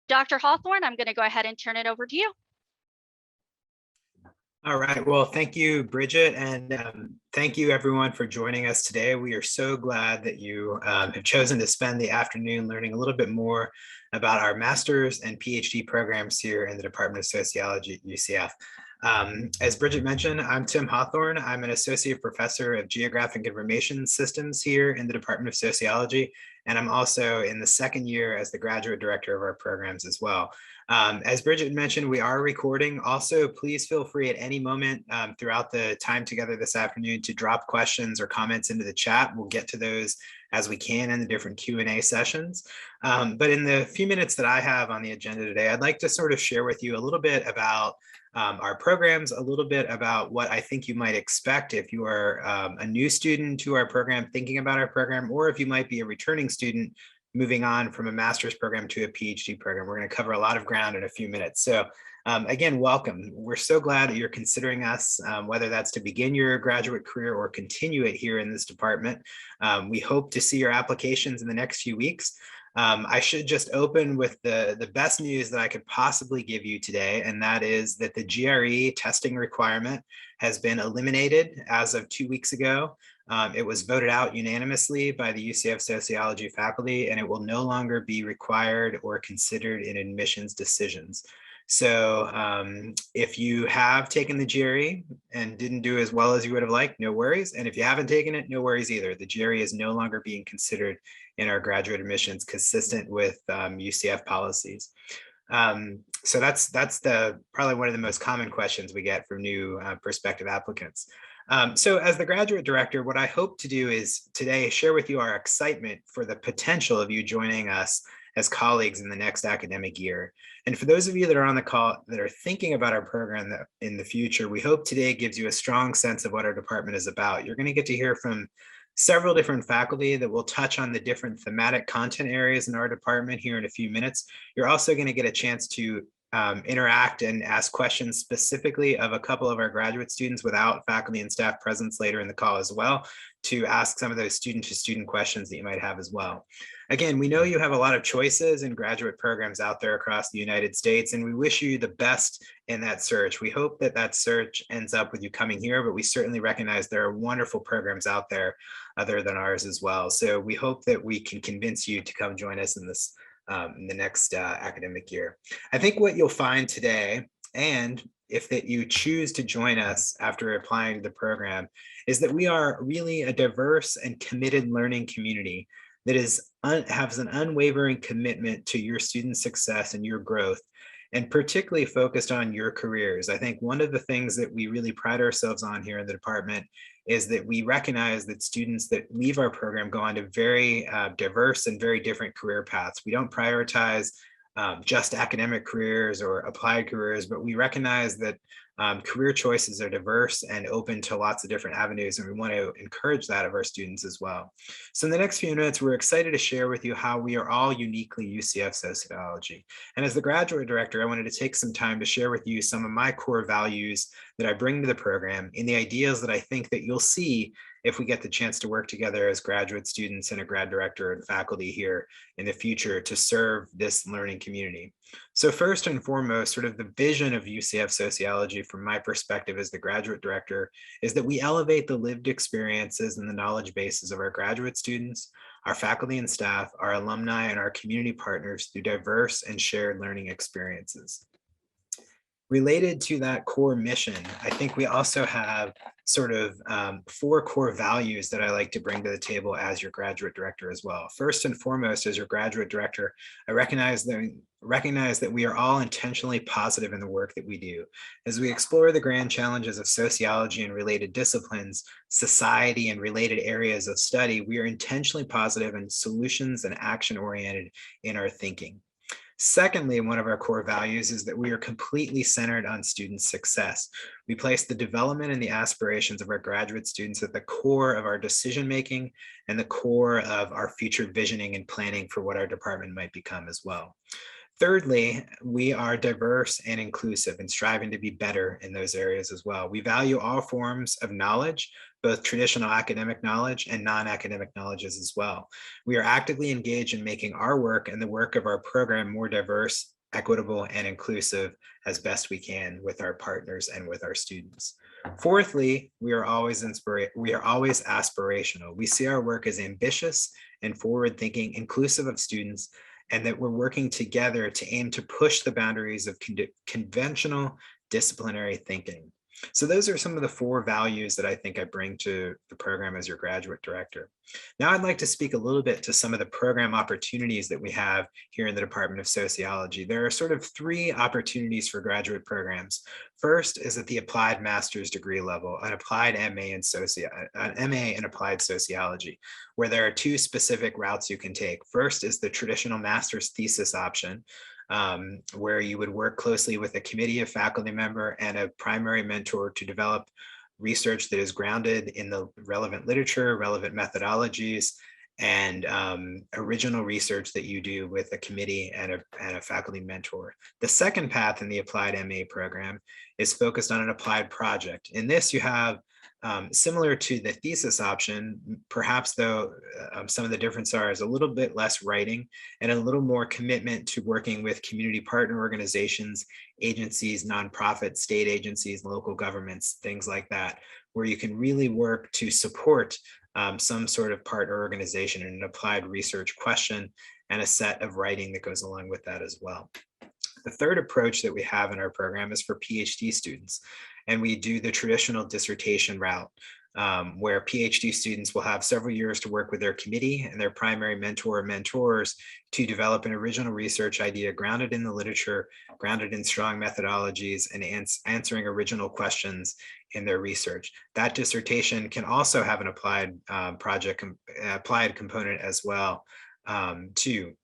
Dr. Hawthorne, I'm going to go ahead and turn it over to you. All right. Well, thank you, Bridget, and thank you everyone for joining us today. We are so glad that you have chosen to spend the afternoon learning a little bit more about our master's and PhD programs here in the Department of Sociology at UCF. As Bridget mentioned, I'm Tim Hawthorne. I'm an associate professor of geographic information systems here in the Department of Sociology, and I'm also in the second year as the graduate director of our programs as well. As Bridget mentioned, we are recording. Also, please feel free at any moment throughout the time together this afternoon to drop questions or comments into the chat. We'll get to those as we can in the different Q&A sessions. But in the few minutes that I have on the agenda today, I'd like to sort of share with you a little bit about our programs, a little bit about what I think you might expect if you are a new student to our program, thinking about our program, or if you might be a returning student moving on from a master's program to a PhD program. We're going to cover a lot of ground in a few minutes. So again, welcome. We're so glad that you're considering us, whether that's to begin your graduate career or continue it here in this department. We hope to see your applications in the next few weeks. I should just open with the best news that I could possibly give you today, and that is that the GRE testing requirement has been eliminated as of 2 weeks ago. It was voted out unanimously by the UCF Sociology faculty, and it will no longer be required or considered in admissions decisions. So if you have taken the GRE and didn't do as well as you would have liked, no worries. And if you haven't taken it, no worries either. The GRE is no longer being considered in our graduate admissions, consistent with UCF policies. So that's probably one of the most common questions we get from new prospective applicants. So as the graduate director, what I hope to do is today share with you our excitement for the potential of you joining us as colleagues in the next academic year. And for those of you that are on the call that are thinking about our program in the future, we hope today gives you a strong sense of what our department is about. You're going to get to hear from several different faculty that will touch on the different thematic content areas in our department here in a few minutes. You're also going to get a chance to interact and ask questions specifically of a couple of our graduate students without faculty and staff presence later in the call as well, to ask some of those student-to-student questions that you might have as well. Again, we know you have a lot of choices in graduate programs out there across the United States, and we wish you the best in that search. We hope that that search ends up with you coming here, but we certainly recognize there are wonderful programs out there other than ours as well. So we hope that we can convince you to come join us in this in the next academic year. I think what you'll find today, and if that you choose to join us after applying to the program, is that we are really a diverse and committed learning community that has an unwavering commitment to your student success and your growth, and particularly focused on your careers. I think one of the things that we really pride ourselves on here in the department is that we recognize that students that leave our program go on to very diverse and very different career paths. We don't prioritize just academic careers or applied careers, but we recognize that career choices are diverse and open to lots of different avenues, and we want to encourage that of our students as well. So in the next few minutes, we're excited to share with you how we are all uniquely UCF Sociology. And as the graduate director, I wanted to take some time to share with you some of my core values that I bring to the program and the ideas that I think that you'll see if we get the chance to work together as graduate students and a grad director and faculty here in the future to serve this learning community. So first and foremost, sort of the vision of UCF Sociology from my perspective as the graduate director is that we elevate the lived experiences and the knowledge bases of our graduate students, our faculty and staff, our alumni, and our community partners through diverse and shared learning experiences. Related to that core mission, I think we also have sort of 4 core values that I like to bring to the table as your graduate director as well. First and foremost, as your graduate director, I recognize that we are all intentionally positive in the work that we do. As we explore the grand challenges of sociology and related disciplines, society and related areas of study, we are intentionally positive and solutions and action-oriented in our thinking. Secondly, one of our core values is that we are completely centered on student success. We place the development and the aspirations of our graduate students at the core of our decision-making and the core of our future visioning and planning for what our department might become as well. Thirdly, we are diverse and inclusive and striving to be better in those areas as well. We value all forms of knowledge, both traditional academic knowledge and non-academic knowledges as well. We are actively engaged in making our work and the work of our program more diverse equitable, and inclusive as best we can with our partners and with our students. Fourthly, we are always aspirational. We see our work as ambitious and forward-thinking, inclusive of students, and that we're working together to aim to push the boundaries of conventional disciplinary thinking. So those are some of the 4 values that I think I bring to the program as your graduate director. Now I'd like to speak a little bit to some of the program opportunities that we have here in the Department of Sociology. There are sort of 3 opportunities for graduate programs. First is at the applied master's degree level, an applied MA in applied sociology, where there are 2 specific routes you can take. First is the traditional master's thesis option, where you would work closely with a committee of faculty member and a primary mentor to develop research that is grounded in the relevant literature, relevant methodologies, and original research that you do with a committee and a faculty mentor. The second path in the applied MA program is focused on an applied project. In this, you have similar to the thesis option, perhaps though some of the difference is a little bit less writing and a little more commitment to working with community partner organizations, agencies, nonprofits, state agencies, local governments, things like that, where you can really work to support some sort of partner organization in an applied research question and a set of writing that goes along with that as well. The third approach that we have in our program is for PhD students, and we do the traditional dissertation route, where PhD students will have several years to work with their committee and their primary mentor or mentors to develop an original research idea grounded in the literature, grounded in strong methodologies, and answering original questions in their research. That dissertation can also have an applied applied component as well, too.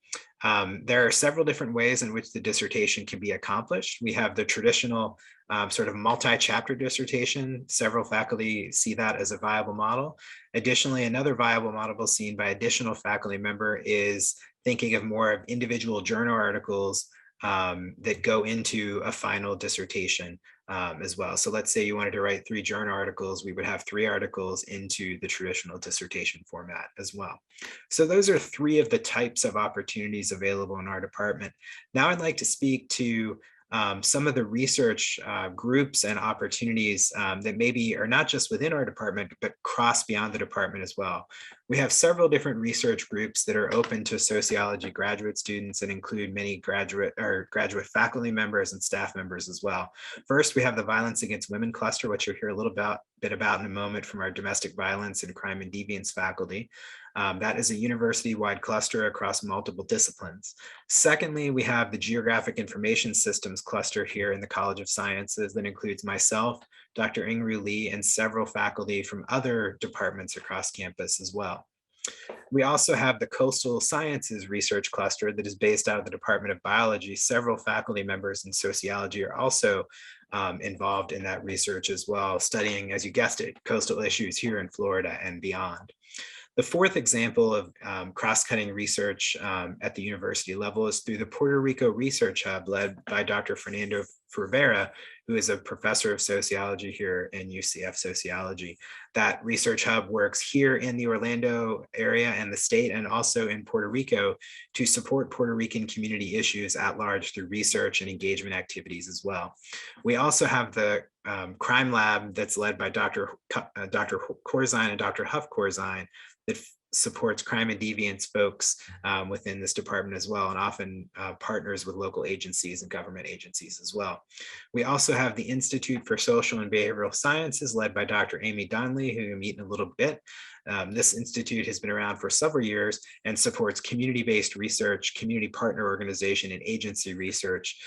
There are several different ways in which the dissertation can be accomplished. We have the traditional sort of multi-chapter dissertation. Several faculty see that as a viable model. Additionally, another viable model seen by additional faculty member is thinking of more of individual journal articles that go into a final dissertation as well. So let's say you wanted to write 3 journal articles, we would have 3 articles into the traditional dissertation format as well. So those are 3 of the types of opportunities available in our department. Now I'd like to speak to some of the research groups and opportunities that maybe are not just within our department, but cross beyond the department as well. We have several different research groups that are open to sociology graduate students and include many graduate faculty members and staff members as well. First, we have the Violence Against Women cluster, which you'll hear a little bit about in a moment from our domestic violence and crime and deviance faculty. That is a university-wide cluster across multiple disciplines. Secondly, we have the Geographic Information Systems cluster here in the College of Sciences that includes myself, Dr. Ingru Lee, and several faculty from other departments across campus as well. We also have the Coastal Sciences Research Cluster that is based out of the Department of Biology. Several faculty members in sociology are also involved in that research as well, studying, as you guessed it, coastal issues here in Florida and beyond. The fourth example of cross-cutting research at the university level is through the Puerto Rico Research Hub led by Dr. Fernando Vergara, who is a professor of sociology here in UCF Sociology. That research hub works here in the Orlando area and the state, and also in Puerto Rico, to support Puerto Rican community issues at large through research and engagement activities as well. We also have the crime lab that's led by Dr. Corzine and Dr. Huff Corzine that supports crime and deviance folks within this department as well, and often partners with local agencies and government agencies as well. We also have the Institute for Social and Behavioral Sciences led by Dr. Amy Donnelly, who you'll meet in a little bit. This institute has been around for several years and supports community-based research, community partner organization, and agency research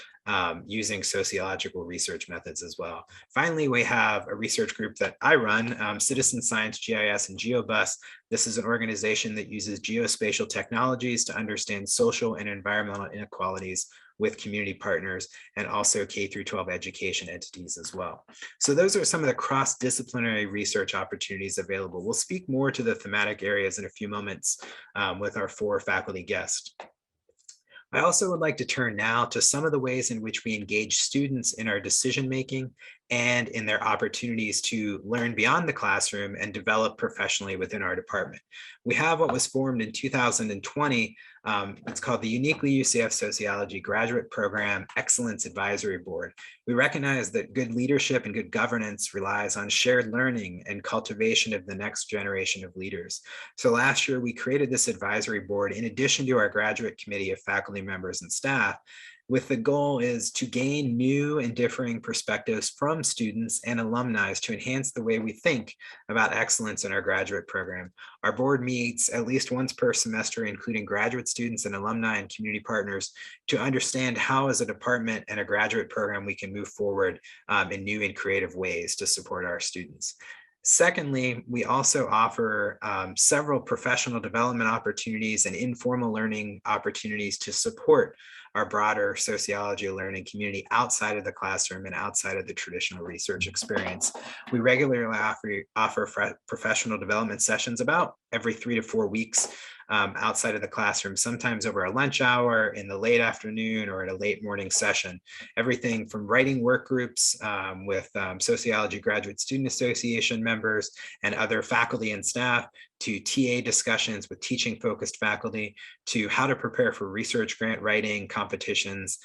using sociological research methods as well. Finally, we have a research group that I run, Citizen Science, GIS, and GeoBus. This is an organization that uses geospatial technologies to understand social and environmental inequalities with community partners and also K through 12 education entities as well. So those are some of the cross-disciplinary research opportunities available. We'll speak more to the thematic areas in a few moments with our 4 faculty guests. I also would like to turn now to some of the ways in which we engage students in our decision-making and in their opportunities to learn beyond the classroom and develop professionally within our department. We have what was formed in 2020 It's called the Uniquely UCF Sociology Graduate Program Excellence Advisory Board. We recognize that good leadership and good governance relies on shared learning and cultivation of the next generation of leaders. So last year, we created this advisory board in addition to our graduate committee of faculty members and staff, with the goal is to gain new and differing perspectives from students and alumni to enhance the way we think about excellence in our graduate program. Our board meets at least once per semester, including graduate students and alumni and community partners, to understand how as a department and a graduate program we can move forward in new and creative ways to support our students. Secondly, we also offer several professional development opportunities and informal learning opportunities to support our broader sociology learning community outside of the classroom and outside of the traditional research experience. We regularly offer professional development sessions about every 3 to 4 weeks outside of the classroom, sometimes over a lunch hour, in the late afternoon, or at a late morning session. Everything from writing work groups with Sociology Graduate Student Association members and other faculty and staff, to TA discussions with teaching focused faculty, to how to prepare for research grant writing competitions,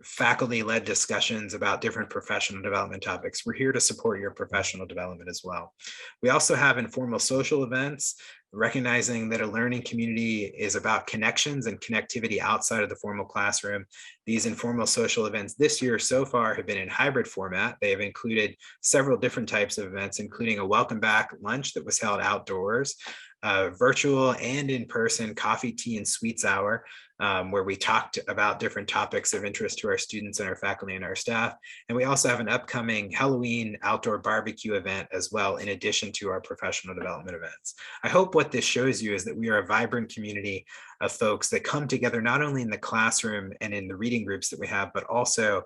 faculty-led discussions about different professional development topics. We're here to support your professional development as well. We also have informal social events, recognizing that a learning community is about connections and connectivity outside of the formal classroom. These informal social events this year so far have been in hybrid format. They have included several different types of events, including a welcome back lunch that was held outdoors, virtual and in-person coffee, tea, and sweets hour, where we talked about different topics of interest to our students and our faculty and our staff. And we also have an upcoming Halloween outdoor barbecue event as well, in addition to our professional development events. I hope what this shows you is that we are a vibrant community of folks that come together not only in the classroom and in the reading groups that we have, but also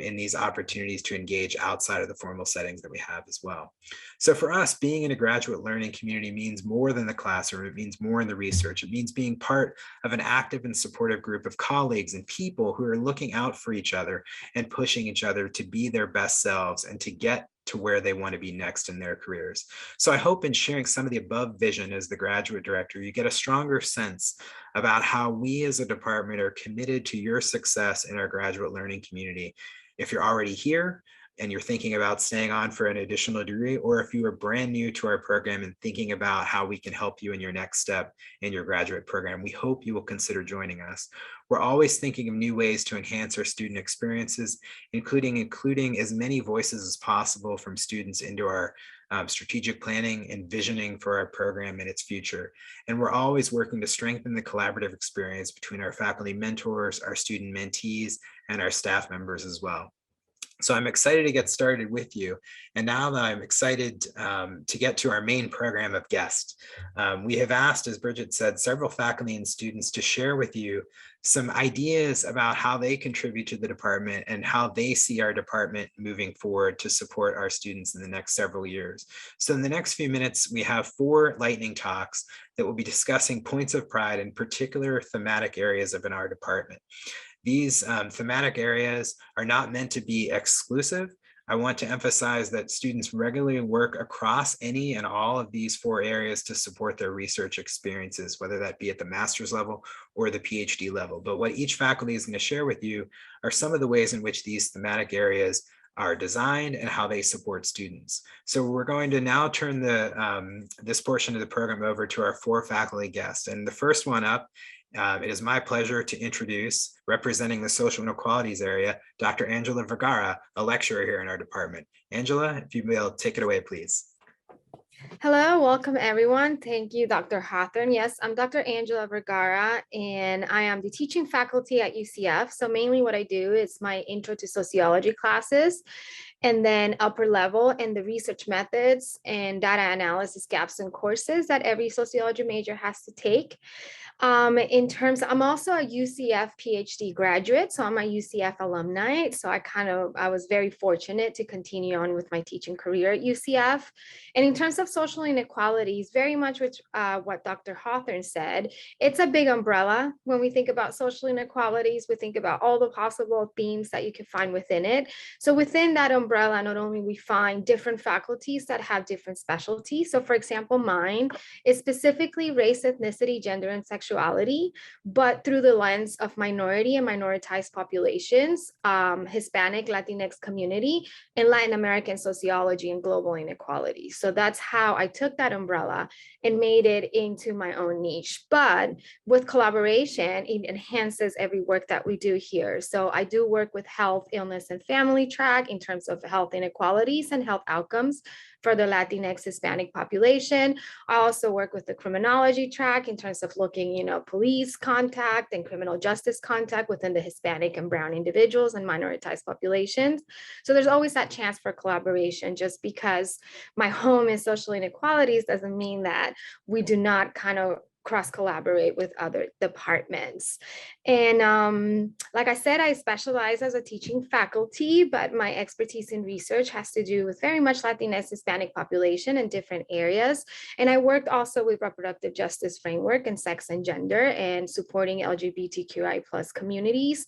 in these opportunities to engage outside of the formal settings that we have as well. So for us, being in a graduate learning community means more than the classroom. It means more in the research. It means being part of an active and supportive group of colleagues and people who are looking out for each other and pushing each other to be their best selves and to get to where they want to be next in their careers. So I hope in sharing some of the above vision as the graduate director, you get a stronger sense about how we as a department are committed to your success in our graduate learning community. If you're already here and you're thinking about staying on for an additional degree, or if you are brand new to our program and thinking about how we can help you in your next step in your graduate program, we hope you will consider joining us. We're always thinking of new ways to enhance our student experiences, including as many voices as possible from students into our strategic planning and visioning for our program and its future. And we're always working to strengthen the collaborative experience between our faculty mentors, our student mentees, and our staff members as well. So I'm excited to get started with you. And now that I'm excited to get to our main program of guests, we have asked, as Bridget said, several faculty and students to share with you some ideas about how they contribute to the department and how they see our department moving forward to support our students in the next several years. So in the next few minutes, we have 4 lightning talks that will be discussing points of pride in particular thematic areas of our department. These thematic areas are not meant to be exclusive. I want to emphasize that students regularly work across any and all of these 4 areas to support their research experiences, whether that be at the master's level or the PhD level. But what each faculty is going to share with you are some of the ways in which these thematic areas are designed and how they support students. So we're going to now turn this portion of the program over to our 4 faculty guests. And the first one up, it is my pleasure to introduce, representing the social inequalities area, Dr. Angela Vergara, a lecturer here in our department. Angela, if you will take it away, please. Hello, welcome everyone. Thank you, Dr. Hawthorne. Yes, I'm Dr. Angela Vergara, and I am the teaching faculty at UCF. So mainly what I do is my intro to sociology classes, and then upper level and the research methods and data analysis gaps and courses that every sociology major has to take. I'm also a UCF PhD graduate, so I'm a UCF alumni. So I was very fortunate to continue on with my teaching career at UCF. And in terms of social inequalities, very much with what Dr. Hawthorne said, it's a big umbrella. When we think about social inequalities, we think about all the possible themes that you can find within it. So within that umbrella, not only we find different faculties that have different specialties. So for example, mine is specifically race, ethnicity, gender, and sexuality sexuality, but through the lens of minority and minoritized populations, Hispanic, Latinx community, and Latin American sociology and global inequality. So that's how I took that umbrella and made it into my own niche. But with collaboration, it enhances every work that we do here. So I do work with health, illness, and family track in terms of health inequalities and health outcomes for the Latinx Hispanic population. I also work with the criminology track in terms of looking, police contact and criminal justice contact within the Hispanic and Brown individuals and minoritized populations. So there's always that chance for collaboration. Just because my home is social inequalities doesn't mean that we do not kind of cross collaborate with other departments. And like I said, I specialize as a teaching faculty, but my expertise in research has to do with very much Latinx Hispanic population in different areas. And I worked also with reproductive justice framework and sex and gender and supporting LGBTQI+ communities,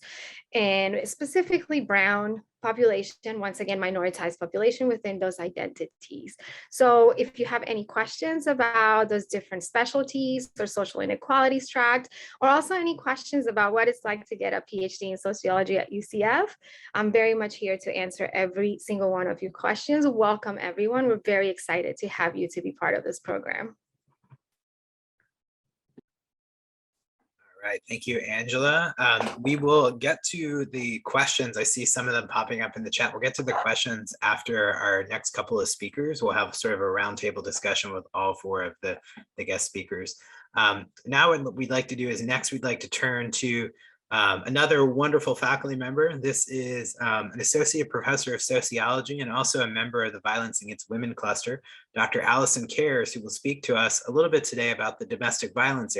and specifically Brown population, once again, minoritized population within those identities. So if you have any questions about those different specialties or social inequalities tract, or also any questions about what it's like to get a PhD in sociology at UCF, I'm very much here to answer every single one of your questions. Welcome, everyone. We're very excited to have you to be part of this program. All right, thank you, Angela. We will get to the questions. I see some of them popping up in the chat. We'll get to the questions after our next couple of speakers. We'll have sort of a roundtable discussion with all four of the guest speakers. Now what we'd like to do is next we'd like to turn to another wonderful faculty member. This is an associate professor of sociology and also a member of the Violence Against Women cluster, Dr. Allison Cares, who will speak to us a little bit today about the domestic violence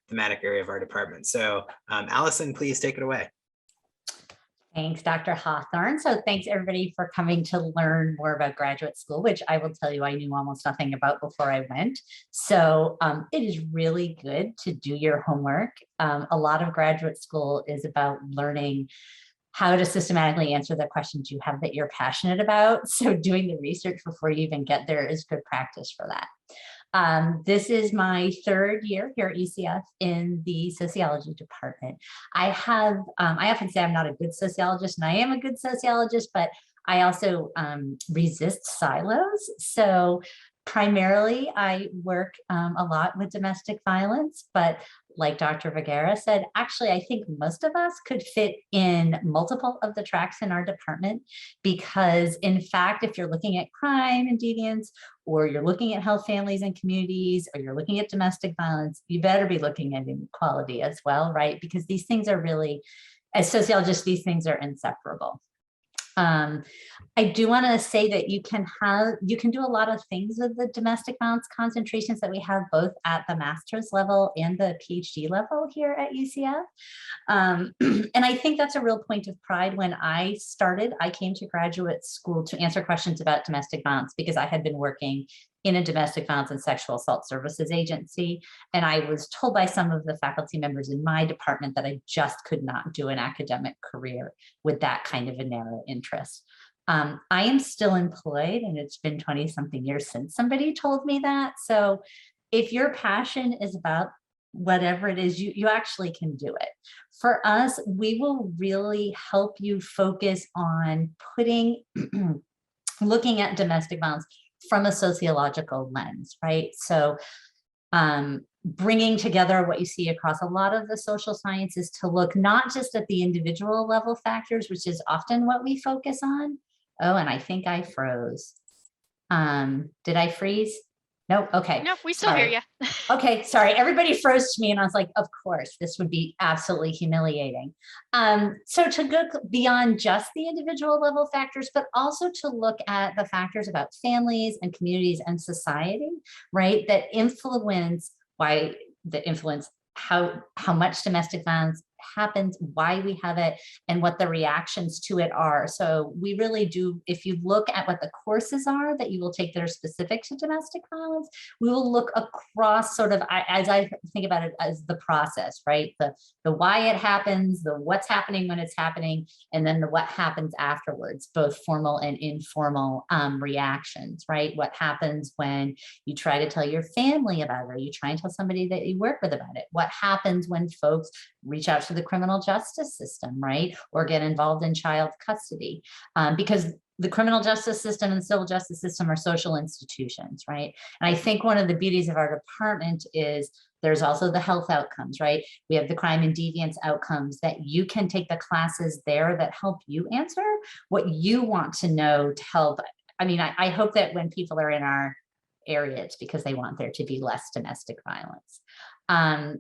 thematic area of our department. So Allison, please take it away. Thanks, Dr. Hawthorne. So thanks everybody for coming to learn more about graduate school, which I will tell you I knew almost nothing about before I went. So it is really good to do your homework. A lot of graduate school is about learning how to systematically answer the questions you have that you're passionate about. So doing the research before you even get there is good practice for that. This is my third year here at UCF in the sociology department. I often say I'm not a good sociologist, and I am a good sociologist, but I also resist silos. So primarily I work a lot with domestic violence, but like Dr. Vergara said, actually, I think most of us could fit in multiple of the tracks in our department, because in fact, if you're looking at crime and deviance, or you're looking at health, families, and communities, or you're looking at domestic violence, you better be looking at inequality as well, right? Because these things are really, as sociologists, these things are inseparable. I do want to say that you can do a lot of things with the domestic violence concentrations that we have both at the master's level and the PhD level here at UCF. And I think that's a real point of pride. When I came to graduate school to answer questions about domestic violence because I had been working in a domestic violence and sexual assault services agency. And I was told by some of the faculty members in my department that I just could not do an academic career with that kind of a narrow interest. I am still employed, and it's been 20 something years since somebody told me that. So if your passion is about whatever it is, you actually can do it. For us, we will really help you focus on looking at domestic violence from a sociological lens, right? So bringing together what you see across a lot of the social sciences to look not just at the individual level factors, which is often what we focus on. Oh, and I think I froze. Did I freeze? Nope. Okay. No, we still hear you. Okay, sorry. Everybody froze to me, and I was like, of course, this would be absolutely humiliating. So to go beyond just the individual level factors, but also to look at the factors about families and communities and society, right, that influence how much domestic violence happens, why we have it, and what the reactions to it are. So we really do, if you look at what the courses are that you will take that are specific to domestic violence, we will look across sort of, as I think about it, as the process, right? The why it happens, the what's happening when it's happening, and then the what happens afterwards, both formal and informal reactions, right? What happens when you try to tell your family about it, or you try and tell somebody that you work with about it? What happens when folks reach out to the criminal justice system, right? Or get involved in child custody? Because the criminal justice system and the civil justice system are social institutions, right? And I think one of the beauties of our department is there's also the health outcomes, right? We have the crime and deviance outcomes that you can take the classes there that help you answer what you want to know to help. I mean, I hope that when people are in our area, it's because they want there to be less domestic violence.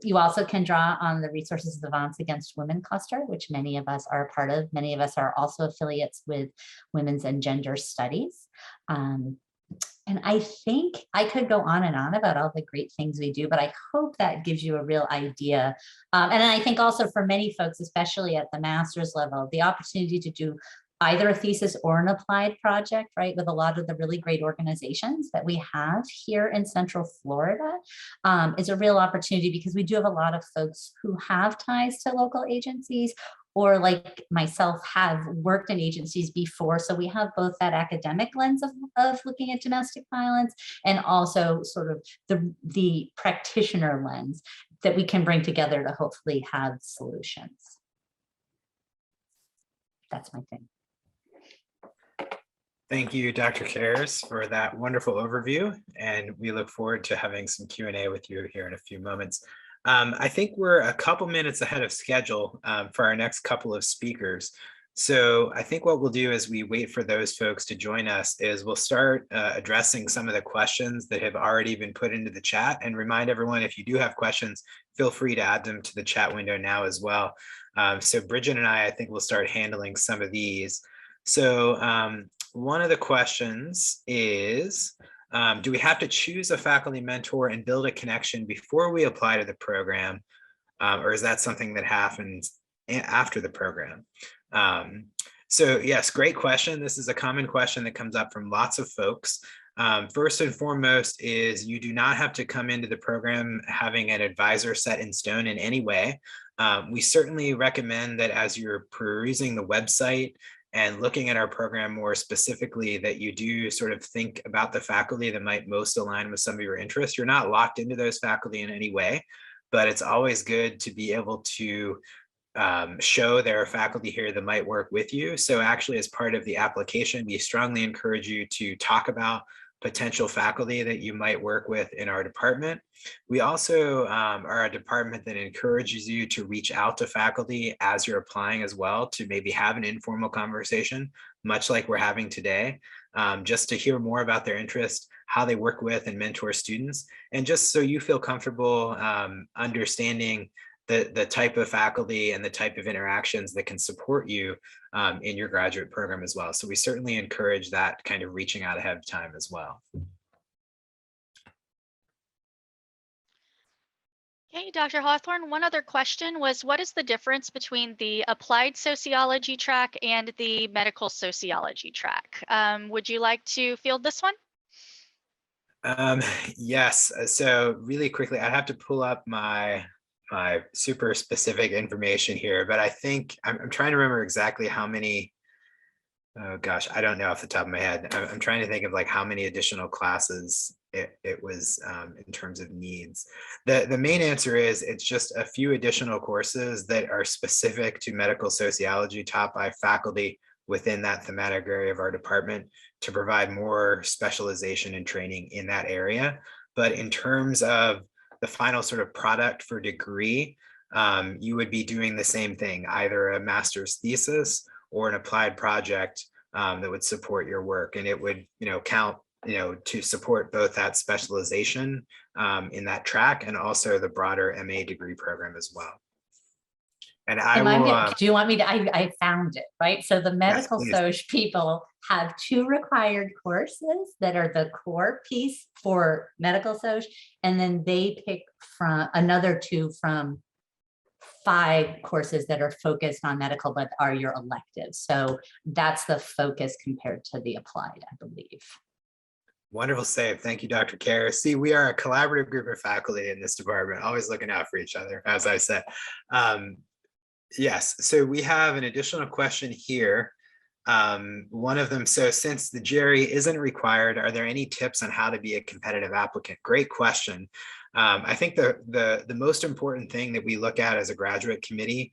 You also can draw on the Resources of the Violence Against Women cluster, which many of us are a part of. Many of us are also affiliates with Women's and Gender Studies. And I think I could go on and on about all the great things we do, but I hope that gives you a real idea. And I think also for many folks, especially at the master's level, the opportunity to do either a thesis or an applied project, right, with a lot of the really great organizations that we have here in Central Florida is a real opportunity, because we do have a lot of folks who have ties to local agencies, or like myself have worked in agencies before. So we have both that academic lens of looking at domestic violence, and also sort of the practitioner lens that we can bring together to hopefully have solutions. That's my thing. Thank you, Dr. Kares, for that wonderful overview, and we look forward to having some Q&A with you here in a few moments. I think we're a couple minutes ahead of schedule for our next couple of speakers. So I think what we'll do as we wait for those folks to join us is we'll start addressing some of the questions that have already been put into the chat, and remind everyone, if you do have questions, feel free to add them to the chat window now as well. So Bridget and I think we'll start handling some of these. So one of the questions is, do we have to choose a faculty mentor and build a connection before we apply to the program? Or is that something that happens after the program? So yes, great question. This is a common question that comes up from lots of folks. First and foremost is you do not have to come into the program having an advisor set in stone in any way. We certainly recommend that as you're perusing the website and looking at our program more specifically, that you do sort of think about the faculty that might most align with some of your interests. You're not locked into those faculty in any way, but it's always good to be able to show there are faculty here that might work with you. So actually, as part of the application, we strongly encourage you to talk about potential faculty that you might work with in our department. We also are a department that encourages you to reach out to faculty as you're applying as well, to maybe have an informal conversation, much like we're having today, just to hear more about their interest, how they work with and mentor students, and just so you feel comfortable understanding the type of faculty and the type of interactions that can support you in your graduate program as well. So we certainly encourage that kind of reaching out ahead of time as well. Okay, Dr. Hawthorne, one other question was, what is the difference between the applied sociology track and the medical sociology track? Would you like to field this one? Yes, so really quickly, I'd have to pull up my super specific information here, but I think I'm trying to remember exactly how many, oh gosh, I don't know off the top of my head. I'm trying to think of like how many additional classes it was in terms of needs. The main answer is it's just a few additional courses that are specific to medical sociology taught by faculty within that thematic area of our department to provide more specialization and training in that area. But in terms of the final sort of product for degree, you would be doing the same thing, either a master's thesis or an applied project that would support your work. And it would, count, to support both that specialization in that track and also the broader MA degree program as well. And do you want me to, I found it, right? So the medical yes, soc people have 2 required courses that are the core piece for medical soc, and then they pick from another 2 from 5 courses that are focused on medical, but are your electives. So that's the focus compared to the applied, I believe. Wonderful save. Thank you, Dr. Kerr. See, we are a collaborative group of faculty in this department, always looking out for each other, as I said. Yes, so we have an additional question here. One of them, so since the GRE isn't required, are there any tips on how to be a competitive applicant? Great question. I think the most important thing that we look at as a graduate committee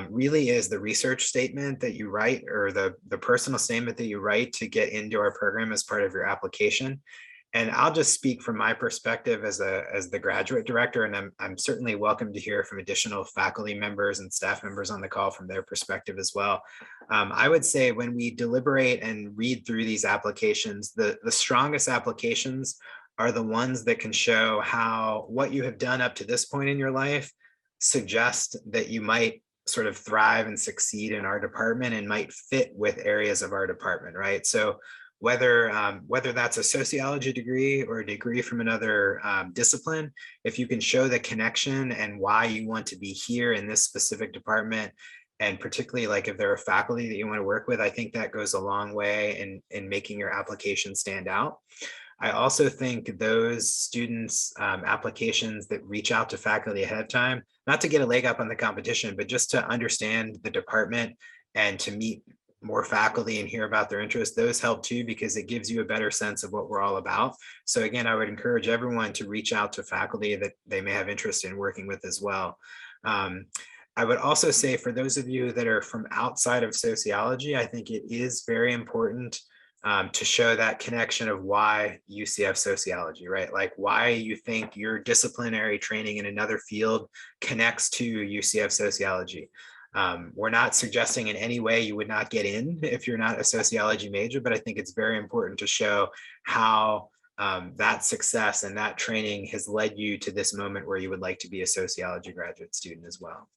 really is the research statement that you write, or the personal statement that you write to get into our program as part of your application. And I'll just speak from my perspective as the graduate director, and I'm certainly welcome to hear from additional faculty members and staff members on the call from their perspective as well. I would say when we deliberate and read through these applications, the strongest applications are the ones that can show how what you have done up to this point in your life suggest that you might sort of thrive and succeed in our department and might fit with areas of our department, right? So whether that's a sociology degree or a degree from another discipline, if you can show the connection and why you want to be here in this specific department, and particularly like if there are faculty that you want to work with, I think that goes a long way in making your application stand out. I also think those students' applications that reach out to faculty ahead of time, not to get a leg up on the competition, but just to understand the department and to meet more faculty and hear about their interests, those help too, because it gives you a better sense of what we're all about. So again, I would encourage everyone to reach out to faculty that they may have interest in working with as well. I would also say for those of you that are from outside of sociology, I think it is very important to show that connection of why UCF sociology, right? Like why you think your disciplinary training in another field connects to UCF sociology. We're not suggesting in any way you would not get in if you're not a sociology major, but I think it's very important to show how that success and that training has led you to this moment where you would like to be a sociology graduate student as well.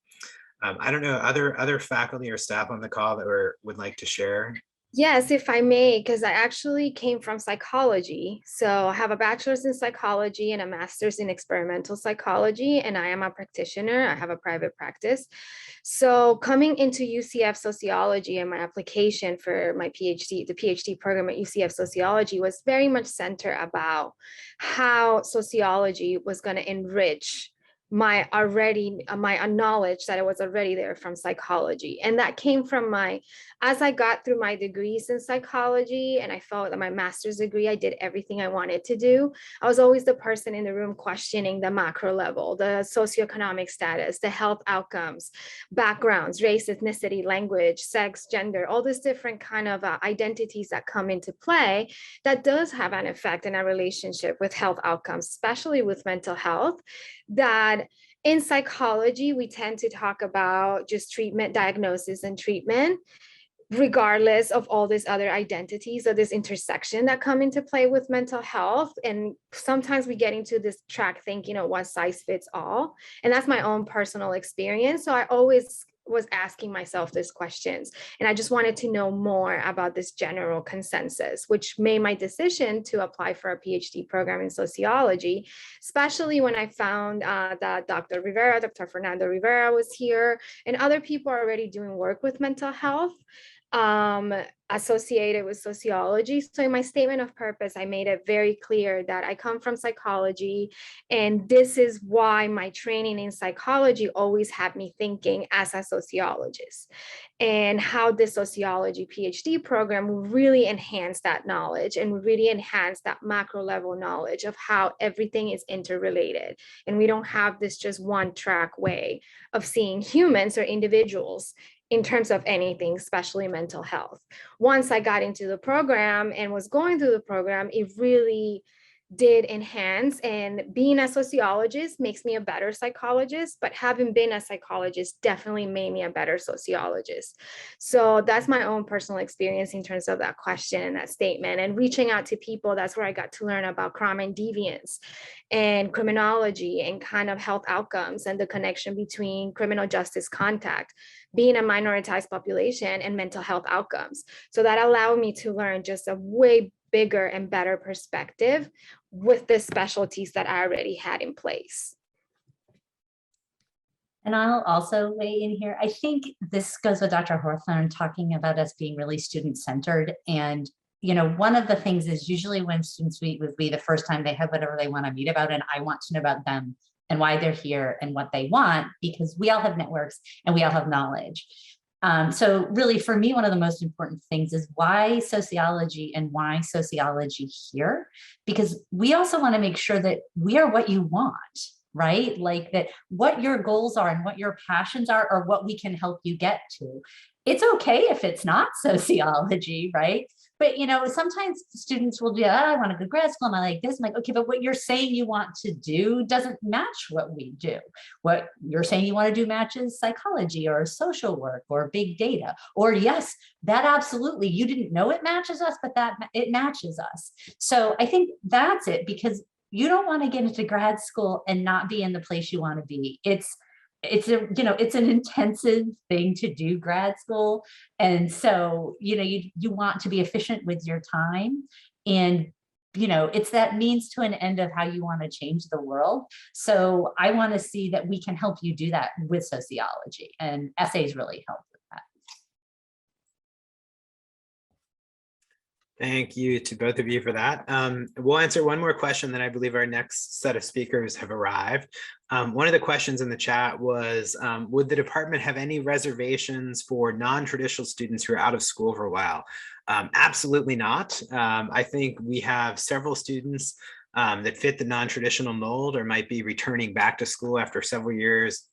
I don't know, other faculty or staff on the call that would like to share? Yes, if I may, because I actually came from psychology. So I have a bachelor's in psychology and a master's in experimental psychology, and I am a practitioner. I have a private practice. So coming into UCF sociology and my application for my PhD, the PhD program at UCF sociology was very much centered about how sociology was going to enrich my knowledge that it was already there from psychology. And that came from as I got through my degrees in psychology and I felt that my master's degree, I did everything I wanted to do. I was always the person in the room questioning the macro level, the socioeconomic status, the health outcomes, backgrounds, race, ethnicity, language, sex, gender, all these different kind of identities that come into play that does have an effect in our relationship with health outcomes, especially with mental health, that in psychology, we tend to talk about just treatment, diagnosis, and treatment, regardless of all these other identities or this intersection that come into play with mental health. And sometimes we get into this track thinking, one size fits all. And that's my own personal experience. So I always was asking myself these questions. And I just wanted to know more about this general consensus, which made my decision to apply for a PhD program in sociology, especially when I found that Dr. Fernando Rivera was here, and other people are already doing work with mental health associated with sociology. So in my statement of purpose, I made it very clear that I come from psychology, and this is why my training in psychology always had me thinking as a sociologist, and how the sociology PhD program will really enhance that knowledge and really enhance that macro level knowledge of how everything is interrelated. And we don't have this just one track way of seeing humans or individuals in terms of anything, especially mental health. Once I got into the program and was going through the program, it really did enhance, and being a sociologist makes me a better psychologist, but having been a psychologist definitely made me a better sociologist. So that's my own personal experience in terms of that question and that statement, and reaching out to people. That's where I got to learn about crime and deviance and criminology and kind of health outcomes and the connection between criminal justice contact, being a minoritized population, and mental health outcomes. So that allowed me to learn just a way bigger and better perspective with the specialties that I already had in place. And I'll also weigh in here. I think this goes with Dr. Hawthorne talking about us being really student-centered. And, one of the things is usually when students meet with me the first time, they have whatever they want to meet about, and I want to know about them and why they're here and what they want, because we all have networks and we all have knowledge. So really, for me, one of the most important things is why sociology and why sociology here, because we also want to make sure that we are what you want, right? Like that what your goals are and what your passions are what we can help you get to. It's okay if it's not sociology, right? But, sometimes students will be, I want to go to grad school. I'm like this. I'm like, okay, but what you're saying you want to do doesn't match what we do. What you're saying you want to do matches psychology or social work or big data. Or yes, that absolutely, you didn't know it matches us, but that it matches us. So I think that's it, because you don't want to get into grad school and not be in the place you want to be. It's an intensive thing to do grad school. And so, you want to be efficient with your time, and, it's that means to an end of how you want to change the world. So I want to see that we can help you do that with sociology, and essays really help with that. Thank you to both of you for that. We'll answer one more question, then I believe our next set of speakers have arrived. One of the questions in the chat was, would the department have any reservations for non-traditional students who are out of school for a while? Absolutely not. I think we have several students that fit the non-traditional mold or might be returning back to school after several years,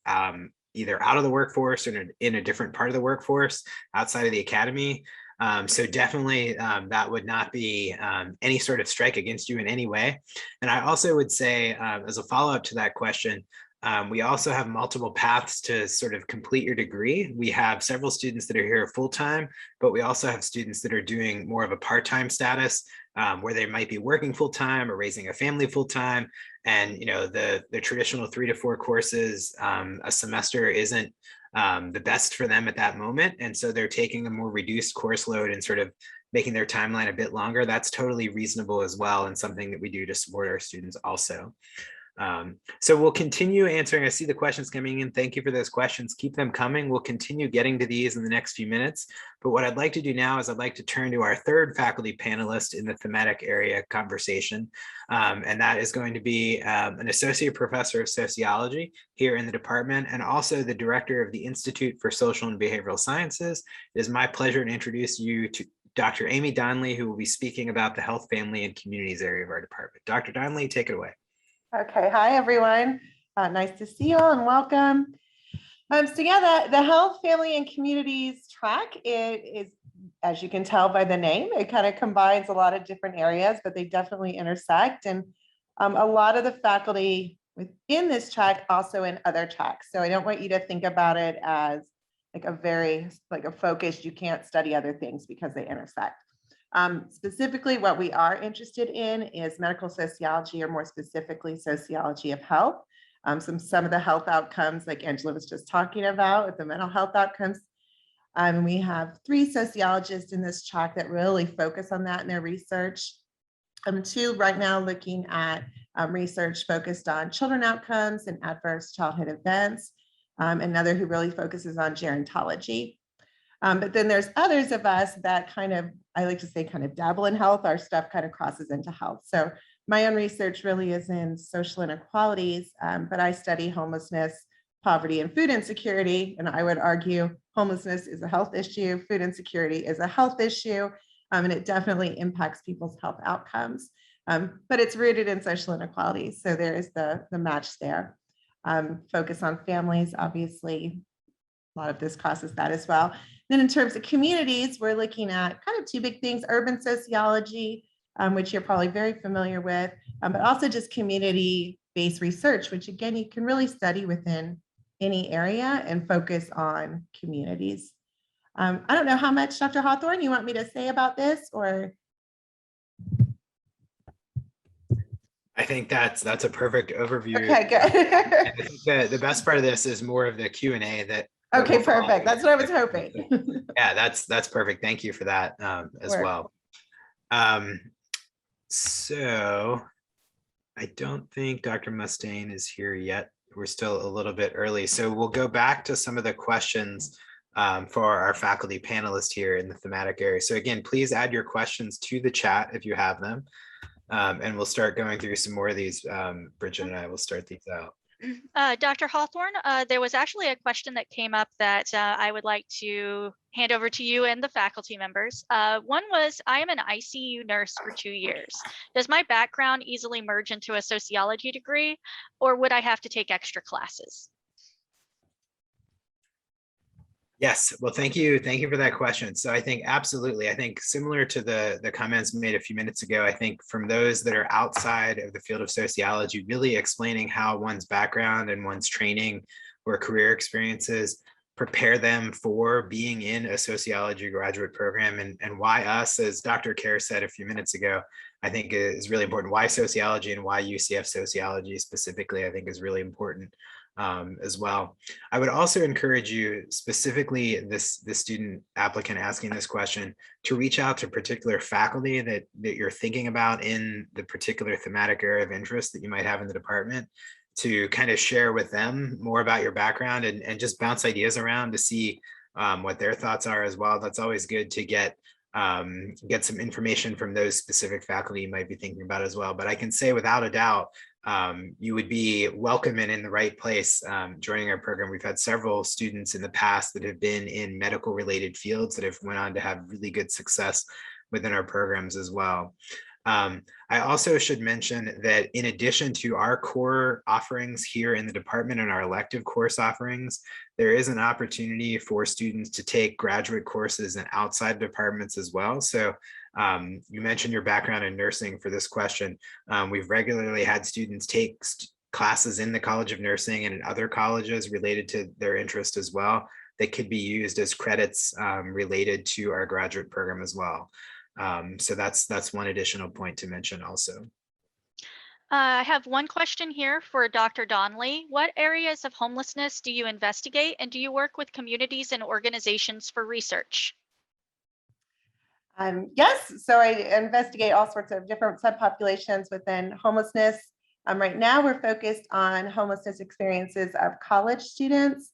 either out of the workforce or in a different part of the workforce outside of the academy. So definitely that would not be any sort of strike against you in any way. And I also would say, as a follow-up to that question, we also have multiple paths to sort of complete your degree. We have several students that are here full-time, but we also have students that are doing more of a part-time status, where they might be working full-time or raising a family full-time. And the traditional 3 to 4 courses a semester isn't the best for them at that moment. And so they're taking a more reduced course load and sort of making their timeline a bit longer. That's totally reasonable as well, and something that we do to support our students also. So we'll continue answering. I see the questions coming in. Thank you for those questions. Keep them coming. We'll continue getting to these in the next few minutes. But what I'd like to do now is I'd like to turn to our third faculty panelist in the thematic area conversation. And that is going to be an associate professor of sociology here in the department, and also the director of the Institute for Social and Behavioral Sciences. It is my pleasure to introduce you to Dr. Amy Donnelly, who will be speaking about the health, family, and communities area of our department. Dr. Donnelly, take it away. Okay, hi everyone. Nice to see you all and welcome. So yeah, the health, family, and communities track, it is, as you can tell by the name, it kind of combines a lot of different areas, but they definitely intersect. And a lot of the faculty within this track also in other tracks. So I don't want you to think about it as like a focused, you can't study other things because they intersect. Specifically, what we are interested in is medical sociology, or more specifically, sociology of health. Some of the health outcomes, like Angela was just talking about, with the mental health outcomes. We have 3 sociologists in this track that really focus on that in their research. 2 right now looking at research focused on children outcomes and adverse childhood events. Another who really focuses on gerontology. But then there's others of us that I like to say kind of dabble in health. Our stuff kind of crosses into health. So my own research really is in social inequalities, but I study homelessness, poverty, and food insecurity. And I would argue homelessness is a health issue, food insecurity is a health issue, and it definitely impacts people's health outcomes. But it's rooted in social inequalities. So there is the match there. Focus on families, obviously, a lot of this crosses that as well. Then in terms of communities, we're looking at kind of 2 big things: urban sociology, which you're probably very familiar with, but also just community-based research, which again, you can really study within any area and focus on communities. I don't know how much, Dr. Hawthorne, you want me to say about this, or? I think that's a perfect overview. Okay, good. I think the best part of this is more of the Q&A that. Okay, perfect. That's what I was hoping. Yeah, that's perfect. Thank you for that as well. So I don't think Dr. Mustaine is here yet we're still a little bit early. So we'll go back to some of the questions for our faculty panelists here in the thematic area. So again, please add your questions to the chat if you have them. And we'll start going through some more of these. Bridget and I will start these out. Dr. Hawthorne, there was actually a question that came up that I would like to hand over to you and the faculty members. One was, I am an ICU nurse for 2 years. Does my background easily merge into a sociology degree, or would I have to take extra classes? Yes, well, thank you. Thank you for that question. So I think absolutely, I think similar to the comments made a few minutes ago, I think from those that are outside of the field of sociology, really explaining how one's background and one's training or career experiences prepare them for being in a sociology graduate program, and why us, as Dr. Kerr said a few minutes ago, I think is really important. Why sociology and why UCF sociology specifically, I think is really important. As well. I would also encourage you, specifically the student applicant asking this question, to reach out to particular faculty that you're thinking about in the particular thematic area of interest that you might have in the department, to kind of share with them more about your background and just bounce ideas around to see what their thoughts are as well. That's always good to get some information from those specific faculty you might be thinking about as well. But I can say without a doubt, you would be welcome and in the right place joining our program. We've had several students in the past that have been in medical related fields that have went on to have really good success within our programs as well. I also should mention that in addition to our core offerings here in the department and our elective course offerings, there is an opportunity for students to take graduate courses in outside departments as well. So you mentioned your background in nursing for this question. We've regularly had students take classes in the College of Nursing and in other colleges related to their interest as well, that could be used as credits related to our graduate program as well. So that's one additional point to mention also. I have one question here for Dr. Donnelly. What areas of homelessness do you investigate, and do you work with communities and organizations for research? Yes, so I investigate all sorts of different subpopulations within homelessness. Right now, we're focused on homelessness experiences of college students,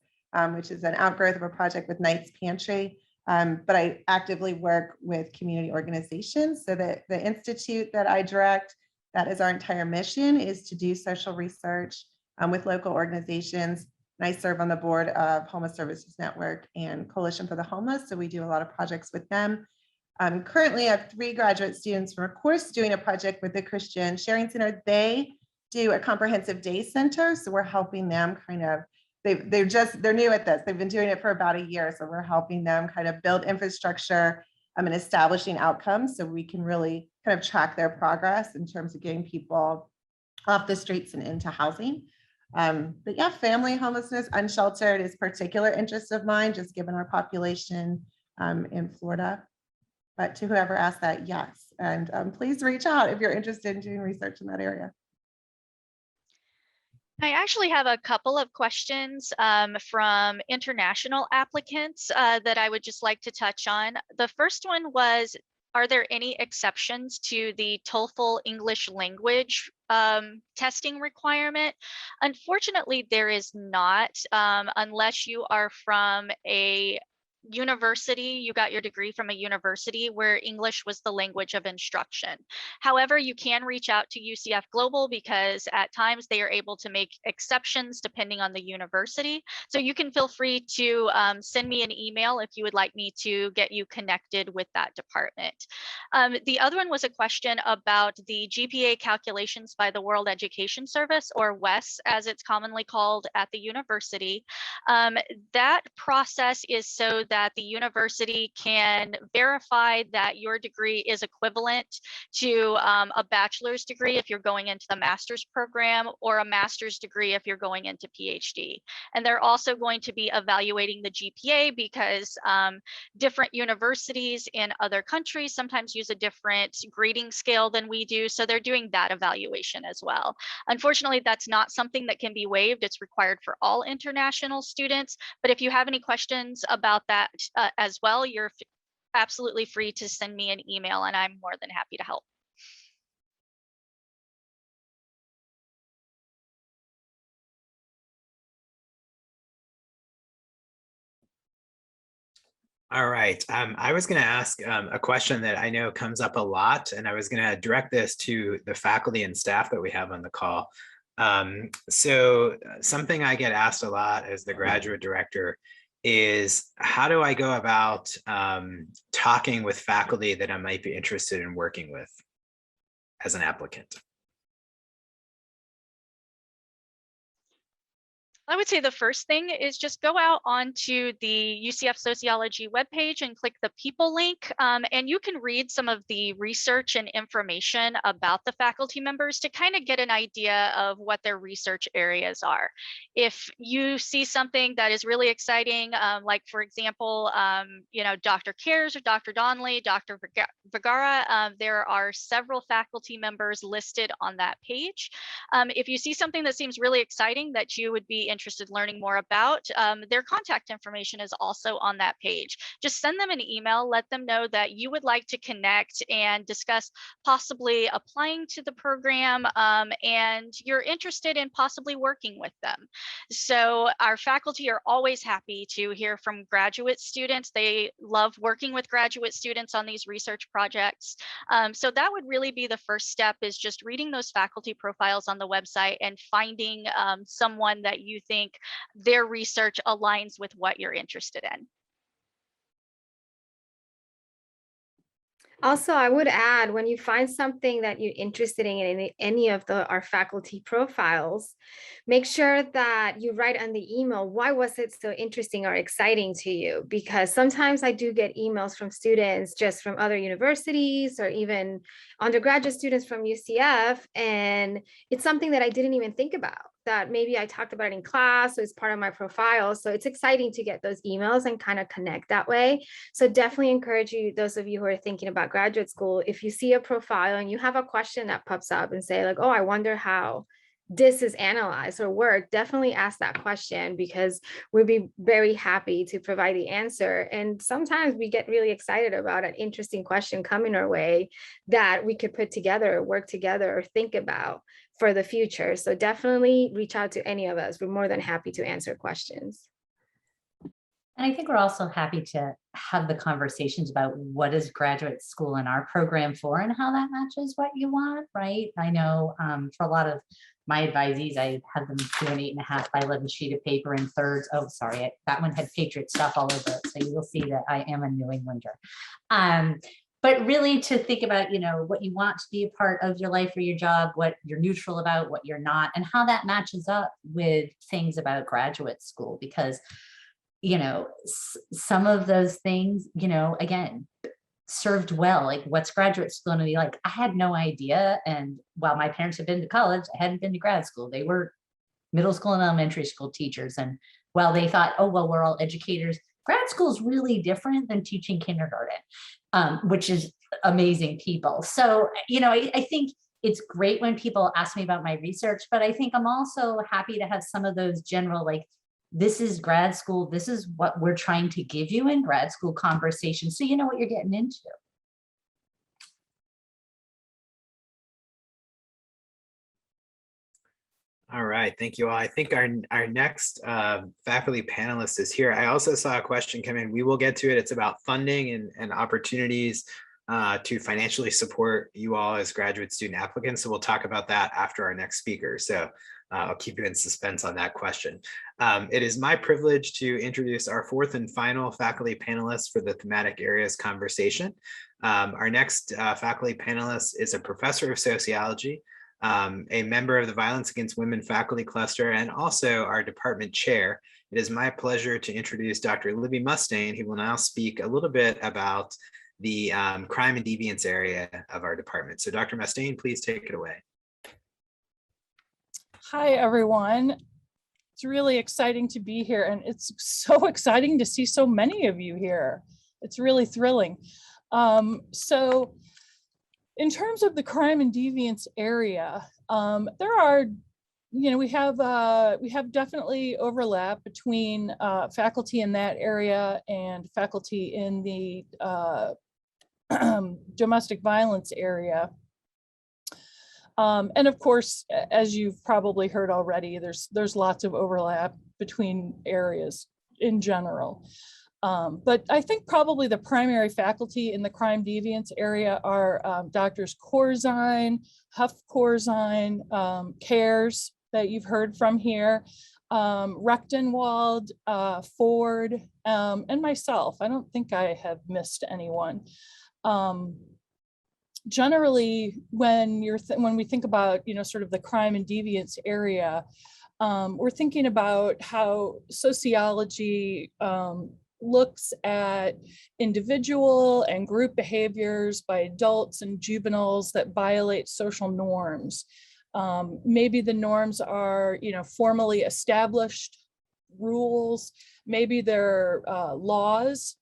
which is an outgrowth of a project with Knight's Pantry. But I actively work with community organizations. So that the institute that I direct, that is our entire mission, is to do social research with local organizations. And I serve on the board of Homeless Services Network and Coalition for the Homeless. So we do a lot of projects with them. Currently, I have 3 graduate students from a course doing a project with the Christian Sharing Center. They do a comprehensive day center. So we're helping them kind of, they're new at this. They've been doing it for about a year. So we're helping them kind of build infrastructure and establishing outcomes so we can really kind of track their progress in terms of getting people off the streets and into housing. But yeah, family homelessness, unsheltered is particular interest of mine, just given our population in Florida. But to whoever asked that, yes. And please reach out if you're interested in doing research in that area. I actually have a couple of questions from international applicants that I would just like to touch on. The first one was, are there any exceptions to the TOEFL English language testing requirement? Unfortunately, there is not, unless you are from a university, you got your degree from a university where English was the language of instruction. However, you can reach out to UCF Global because at times they are able to make exceptions depending on the university. So you can feel free to send me an email if you would like me to get you connected with that department. The other one was a question about the GPA calculations by the World Education Service, or WES as it's commonly called at the university. That process is so that the university can verify that your degree is equivalent to a bachelor's degree if you're going into the master's program, or a master's degree if you're going into PhD. And they're also going to be evaluating the GPA because different universities in other countries sometimes use a different grading scale than we do. So they're doing that evaluation as well. Unfortunately, that's not something that can be waived. It's required for all international students. But if you have any questions about that as well, you're absolutely free to send me an email and I'm more than happy to help. All right. I was going to ask a question that I know comes up a lot, and I was going to direct this to the faculty and staff that we have on the call. Something I get asked a lot as the graduate director is, how do I go about talking with faculty that I might be interested in working with as an applicant? I would say the first thing is just go out onto the UCF Sociology webpage and click the people link, and you can read some of the research and information about the faculty members to kind of get an idea of what their research areas are. If you see something that is really exciting, like for example, Dr. Cares or Dr. Donnelly, Dr. Vergara, there are several faculty members listed on that page. If you see something that seems really exciting that you would be interested in learning more about, their contact information is also on that page. Just send them an email, let them know that you would like to connect and discuss possibly applying to the program, and you're interested in possibly working with them. So our faculty are always happy to hear from graduate students. They love working with graduate students on these research projects. So that would really be the first step, is just reading those faculty profiles on the website and finding someone that you think their research aligns with what you're interested in. Also, I would add, when you find something that you're interested in any of our faculty profiles, make sure that you write on the email, why was it so interesting or exciting to you? Because sometimes I do get emails from students just from other universities or even undergraduate students from UCF, and it's something that I didn't even think about, that maybe I talked about it in class, so it's part of my profile. So it's exciting to get those emails and kind of connect that way. So definitely encourage you, those of you who are thinking about graduate school, if you see a profile and you have a question that pops up and say like, oh, I wonder how this is analyzed or work, definitely ask that question, because we'd be very happy to provide the answer. And sometimes we get really excited about an interesting question coming our way that we could put together, work together, or think about for the future. So definitely reach out to any of us. We're more than happy to answer questions. And I think we're also happy to have the conversations about what is graduate school in our program for and how that matches what you want, right? I know for a lot of my advisees, I had them do an 8.5 by 11 sheet of paper in thirds. Oh, sorry, that one had Patriot stuff all over it. So you will see that I am a New Englander. But really to think about, what you want to be a part of your life or your job, what you're neutral about, what you're not, and how that matches up with things about graduate school. Because, some of those things, again, served well. Like, what's graduate school going to be like? I had no idea. And while my parents had been to college, I hadn't been to grad school. They were middle school and elementary school teachers. And while they thought, oh, well, we're all educators, grad school is really different than teaching kindergarten, which is amazing people. So, I think it's great when people ask me about my research, but I think I'm also happy to have some of those general, like, this is grad school, this is what we're trying to give you in grad school conversations, so you know what you're getting into. All right, thank you all. I think our next faculty panelist is here. I also saw a question come in. We will get to it. It's about funding and opportunities to financially support you all as graduate student applicants. So we'll talk about that after our next speaker. So I'll keep you in suspense on that question. It is my privilege to introduce our fourth and final faculty panelist for the thematic areas conversation. Our next faculty panelist is a professor of sociology, a member of the Violence Against Women faculty cluster, and also our department chair. It is my pleasure to introduce Dr. Libby Mustaine, who will now speak a little bit about the crime and deviance area of our department. So Dr. Mustaine, please take it away. Hi, everyone. It's really exciting to be here, and it's so exciting to see so many of you here. It's really thrilling. So in terms of the crime and deviance area, there are, we have definitely overlap between faculty in that area and faculty in the domestic violence area. And of course, as you've probably heard already, there's lots of overlap between areas in general. But I think probably the primary faculty in the crime deviance area are Doctors Corzine, Huff Corzine, Cares that you've heard from here, Rechtenwald, Ford, and myself. I don't think I have missed anyone. Generally, when we think about, sort of the crime and deviance area, we're thinking about how sociology looks at individual and group behaviors by adults and juveniles that violate social norms. Maybe the norms are, formally established rules, maybe they're laws,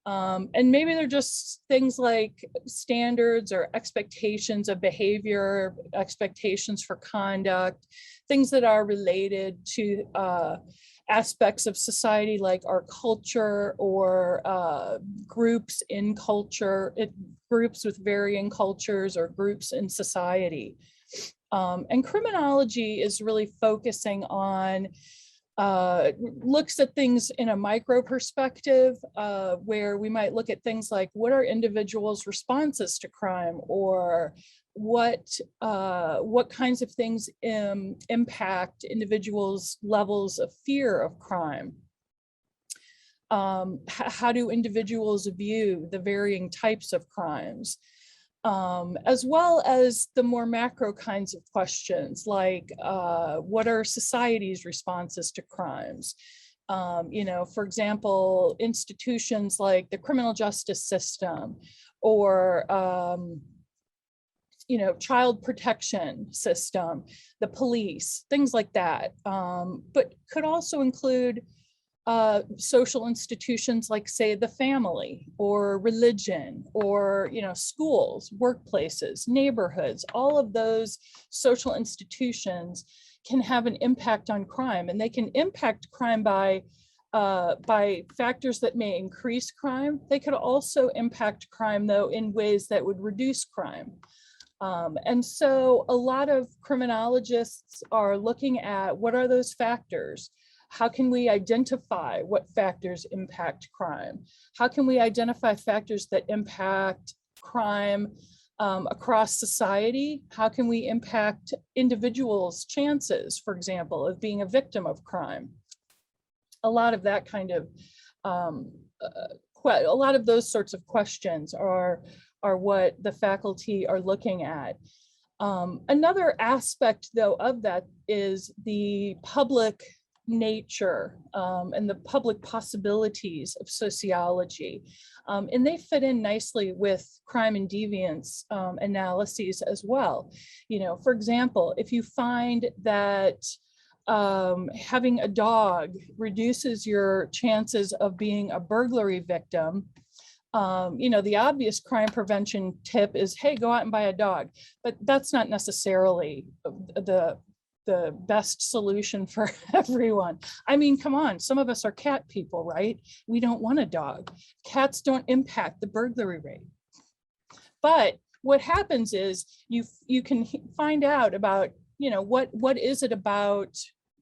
and maybe they're just things like standards or expectations of behavior, expectations for conduct, things that are related to aspects of society like our culture or groups in culture, groups with varying cultures or groups in society. And criminology is really focusing on, looks at things in a micro perspective, where we might look at things like what are individuals' responses to crime, or what kinds of things impact individuals' levels of fear of crime. How do individuals view the varying types of crimes? As well as the more macro kinds of questions like what are society's responses to crimes? For example, institutions like the criminal justice system or child protection system, the police, things like that, but could also include social institutions like, say, the family or religion or, schools, workplaces, neighborhoods. All of those social institutions can have an impact on crime, and they can impact crime by factors that may increase crime. They could also impact crime, though, in ways that would reduce crime. And so a lot of criminologists are looking at what are those factors? How can we identify what factors impact crime? How can we identify factors that impact crime across society? How can we impact individuals' chances, for example, of being a victim of crime? A lot of that kind of, a lot of those sorts of questions are what the faculty are looking at. Another aspect, though, of that is the public nature and the public possibilities of sociology. And they fit in nicely with crime and deviance analyses as well. For example, if you find that having a dog reduces your chances of being a burglary victim, the obvious crime prevention tip is, hey, go out and buy a dog. But that's not necessarily the best solution for everyone. I mean, come on, some of us are cat people, right? We don't want a dog. Cats don't impact the burglary rate. But what happens is you can find out about, what is it about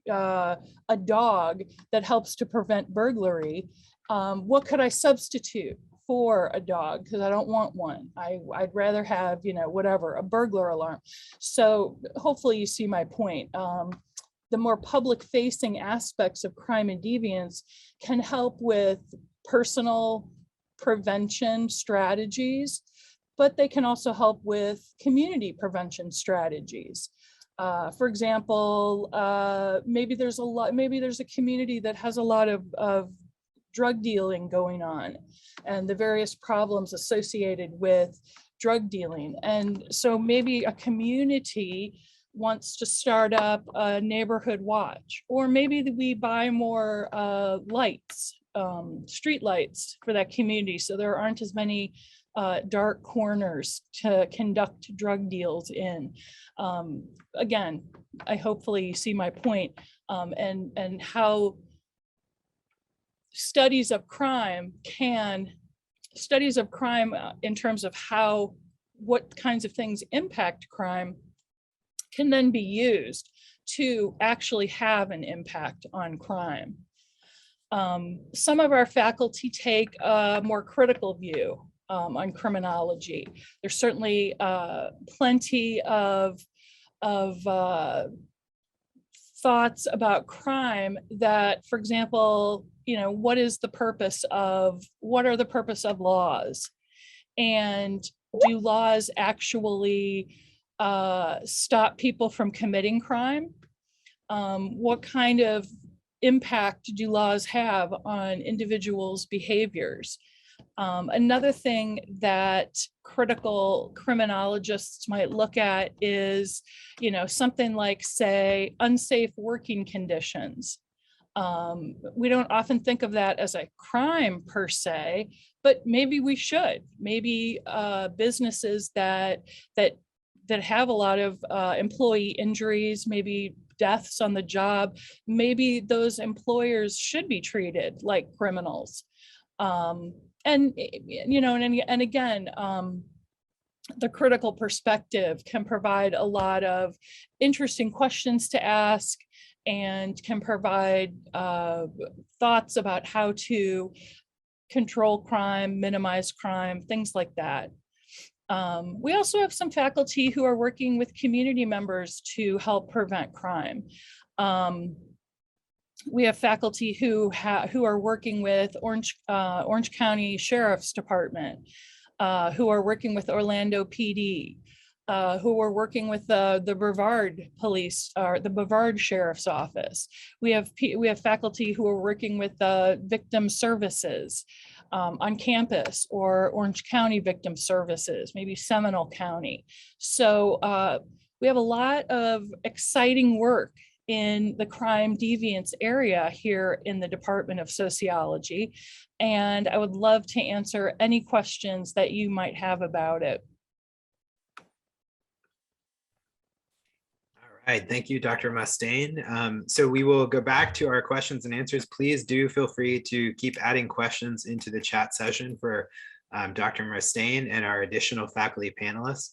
a dog that helps to prevent burglary? What could I substitute for a dog, because I don't want one. I'd rather have, whatever, a burglar alarm. So hopefully you see my point. The more public facing aspects of crime and deviance can help with personal prevention strategies, but they can also help with community prevention strategies. For example, maybe there's a community that has a lot of drug dealing going on and the various problems associated with drug dealing. And so maybe a community wants to start up a neighborhood watch, or maybe we buy more lights, street lights for that community, so there aren't as many dark corners to conduct drug deals in. Again, hopefully you see my point, and how studies of crime in terms of what kinds of things impact crime can then be used to actually have an impact on crime. Some of our faculty take a more critical view on criminology. There's certainly plenty of thoughts about crime that, for example, what are the purpose of laws? And do laws actually stop people from committing crime? What kind of impact do laws have on individuals' behaviors? Another thing that critical criminologists might look at is, something like, say, unsafe working conditions. We don't often think of that as a crime per se, but maybe we should. Maybe businesses that have a lot of employee injuries, maybe deaths on the job, maybe those employers should be treated like criminals. And again, the critical perspective can provide a lot of interesting questions to ask and can provide thoughts about how to control crime, minimize crime, things like that. We also have some faculty who are working with community members to help prevent crime. We have faculty who are working with Orange County Sheriff's Department, who are working with Orlando PD, who are working with the Brevard Police or the Brevard Sheriff's Office. We have faculty who are working with victim services on campus, or Orange County Victim Services, maybe Seminole County. So we have a lot of exciting work in the crime deviance area here in the Department of Sociology. And I would love to answer any questions that you might have about it. All right, thank you, Dr. Mustaine. So we will go back to our questions and answers. Please do feel free to keep adding questions into the chat session for Dr. Mustaine and our additional faculty panelists.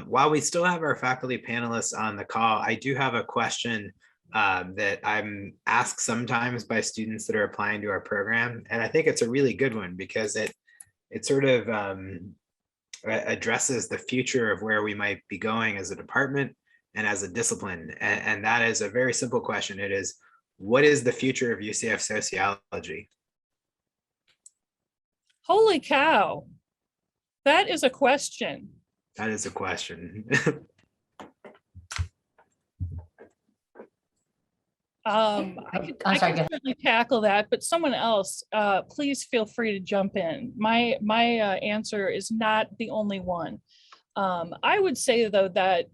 While we still have our faculty panelists on the call, I do have a question that I'm asked sometimes by students that are applying to our program. And I think it's a really good one because it sort of addresses the future of where we might be going as a department and as a discipline. And that is a very simple question. It is, what is the future of UCF sociology? Holy cow, that is a question. That is a question. I can certainly tackle that, but someone else, please feel free to jump in. My answer is not the only one. I would say, though, that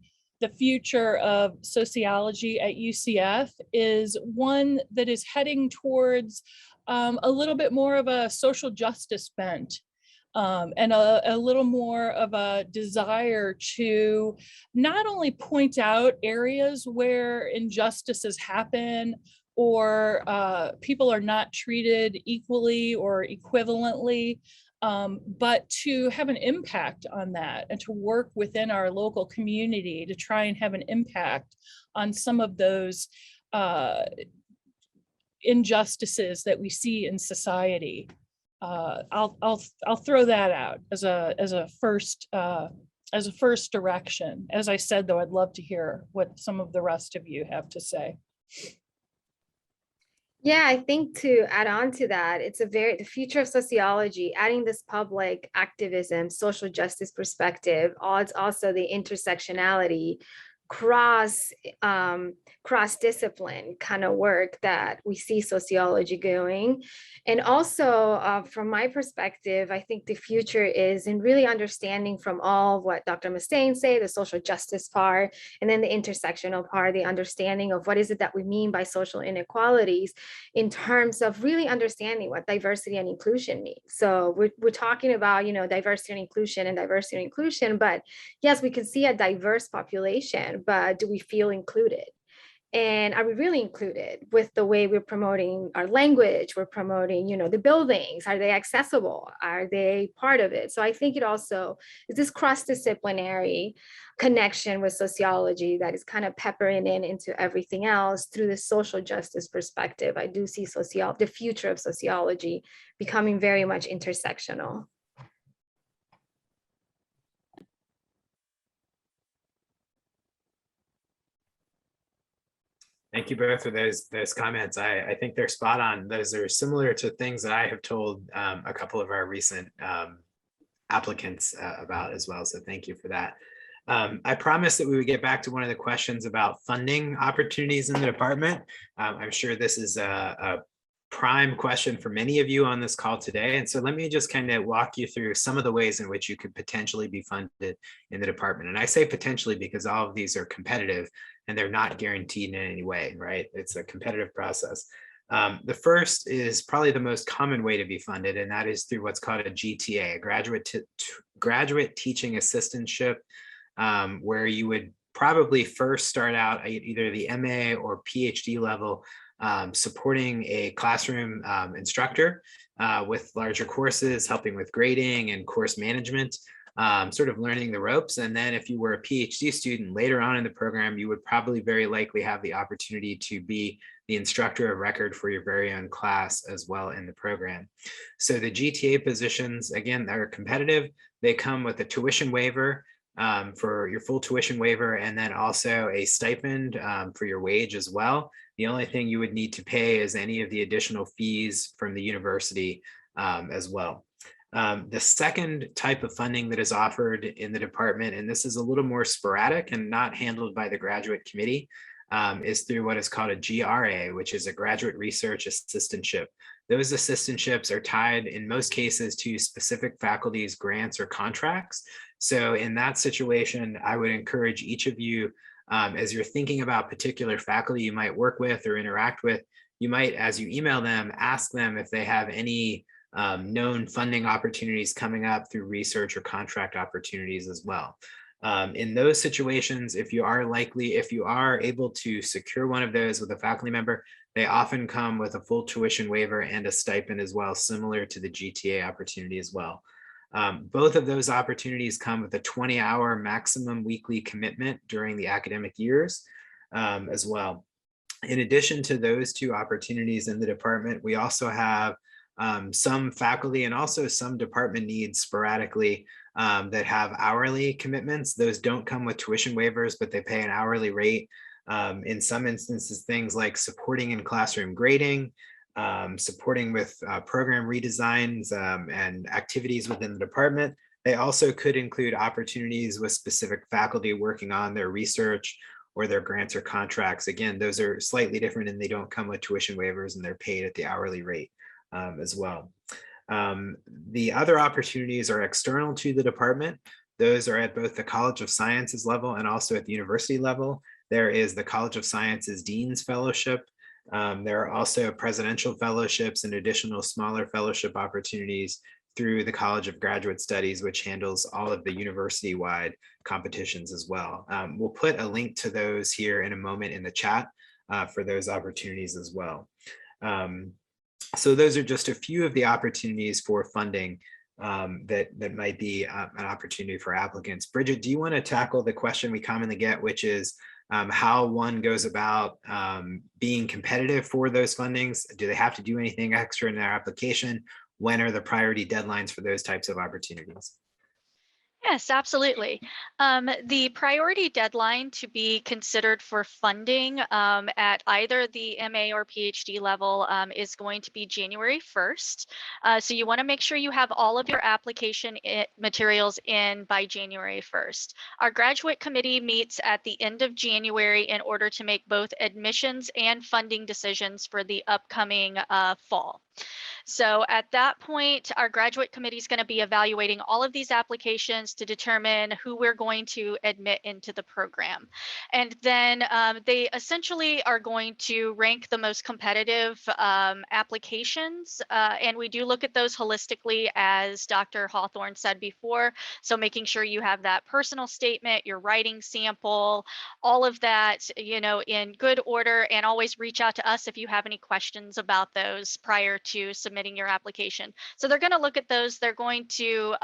the future of sociology at UCF is one that is heading towards a little bit more of a social justice bent. And a little more of a desire to not only point out areas where injustices happen or people are not treated equally or equivalently, but to have an impact on that and to work within our local community to try and have an impact on some of those injustices that we see in society. I'll throw that out as a first direction. As I said, though, I'd love to hear what some of the rest of you have to say. Yeah, I think to add on to that, it's the future of sociology, adding this public activism, social justice perspective, also the intersectionality, cross-discipline kind of work that we see sociology going. And also from my perspective, I think the future is in really understanding from all of what Dr. Mustaine say, the social justice part, and then the intersectional part, the understanding of what is it that we mean by social inequalities in terms of really understanding what diversity and inclusion means. So we're talking about, diversity and inclusion, but yes, we can see a diverse population, but do we feel included? And are we really included with the way we're promoting our language? We're promoting, the buildings. Are they accessible? Are they part of it? So I think it also is this cross-disciplinary connection with sociology that is kind of peppering into everything else through the social justice perspective. I do see the future of sociology becoming very much intersectional. Thank you both for those comments. I think they're spot on. Those are similar to things that I have told a couple of our recent applicants about as well. So thank you for that. I promised that we would get back to one of the questions about funding opportunities in the department. I'm sure this is a prime question for many of you on this call today. And so let me just kind of walk you through some of the ways in which you could potentially be funded in the department. And I say potentially because all of these are competitive and they're not guaranteed in any way, right? It's a competitive process. The first is probably the most common way to be funded, and that is through what's called a GTA, a graduate teaching assistantship, where you would probably first start out at either the MA or PhD level, supporting a classroom instructor with larger courses, helping with grading and course management, sort of learning the ropes. And then if you were a PhD student later on in the program, you would probably very likely have the opportunity to be the instructor of record for your very own class as well in the program. So the GTA positions, again, are competitive. They come with a tuition waiver for your full tuition waiver, and then also a stipend for your wage as well. The only thing you would need to pay is any of the additional fees from the university as well. The second type of funding that is offered in the department, and this is a little more sporadic and not handled by the graduate committee, is through what is called a GRA, which is a graduate research assistantship. Those assistantships are tied in most cases to specific faculties, grants, or contracts. So in that situation, I would encourage each of you, as you're thinking about particular faculty you might work with or interact with, you might, as you email them, ask them if they have any known funding opportunities coming up through research or contract opportunities as well. In those situations, if you are able to secure one of those with a faculty member, they often come with a full tuition waiver and a stipend as well, similar to the GTA opportunity as well. Both of those opportunities come with a 20-hour maximum weekly commitment during the academic years as well. In addition to those two opportunities in the department, we also have some faculty and also some department needs sporadically that have hourly commitments. Those don't come with tuition waivers, but they pay an hourly rate. In some instances, things like supporting in classroom grading, supporting with program redesigns and activities within the department. They also could include opportunities with specific faculty working on their research or their grants or contracts. Again, those are slightly different and they don't come with tuition waivers and they're paid at the hourly rate as well. The other opportunities are external to the department. Those are at both the College of Sciences level and also at the university level. There is the College of Sciences Dean's Fellowship. There are also presidential fellowships and additional smaller fellowship opportunities through the College of Graduate Studies, which handles all of the university-wide competitions as well. We'll put a link to those here in a moment in the chat for those opportunities as well. So those are just a few of the opportunities for funding that might be an opportunity for applicants. Bridget, do you want to tackle the question we commonly get, which is how one goes about being competitive for those fundings? Do they have to do anything extra in their application? When are the priority deadlines for those types of opportunities? Yes, absolutely. The priority deadline to be considered for funding at either the MA or PhD level is going to be January 1st. So you want to make sure you have all of your application materials in by January 1st. Our graduate committee meets at the end of January in order to make both admissions and funding decisions for the upcoming fall. So at that point, our graduate committee is going to be evaluating all of these applications to determine who we're going to admit into the program. And then they essentially are going to rank the most competitive applications. And we do look at those holistically, as Dr. Hawthorne said before. So making sure you have that personal statement, your writing sample, all of that, you know, in good order, and always reach out to us if you have any questions about those prior to submitting your application. So they're going to look at those, they're going to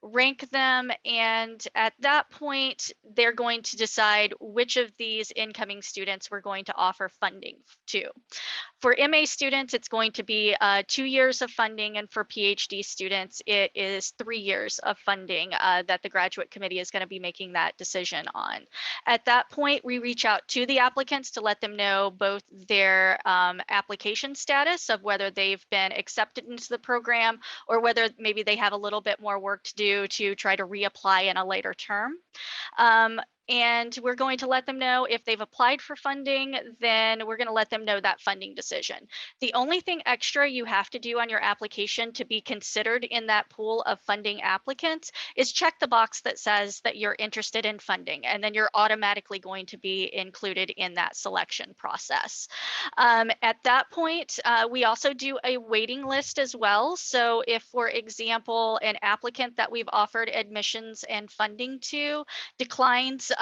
rank them, and at that point, they're going to decide which of these incoming students we're going to offer funding to. For MA students, it's going to be 2 years of funding, and for PhD students, it is 3 years of funding that the graduate committee is going to be making that decision on. At that point, we reach out to the applicants to let them know both their application status of whether they've been accepted into the program, or whether maybe they have a little bit more work to do to try to reapply in a later term. And we're going to let them know if they've applied for funding, then we're going to let them know that funding decision. The only thing extra you have to do on your application to be considered in that pool of funding applicants is check the box that says that you're interested in funding, and then you're automatically going to be included in that selection process. At that point, we also do a waiting list as well. So if, for example, an applicant that we've offered admissions and funding to declines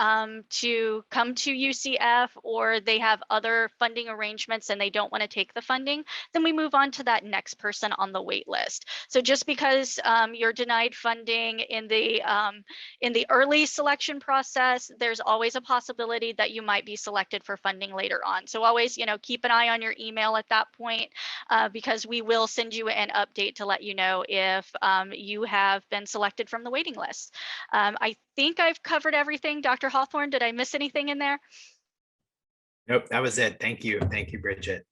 to come to UCF, or they have other funding arrangements and they don't want to take the funding, then we move on to that next person on the wait list. So just because you're denied funding in the early selection process, there's always a possibility that you might be selected for funding later on. So always, you know, keep an eye on your email at that point, because we will send you an update to let you know if you have been selected from the waiting list. I think I've covered everything. Dr. Hawthorne, did I miss anything in there? Nope, that was it. Thank you. Thank you, Bridget.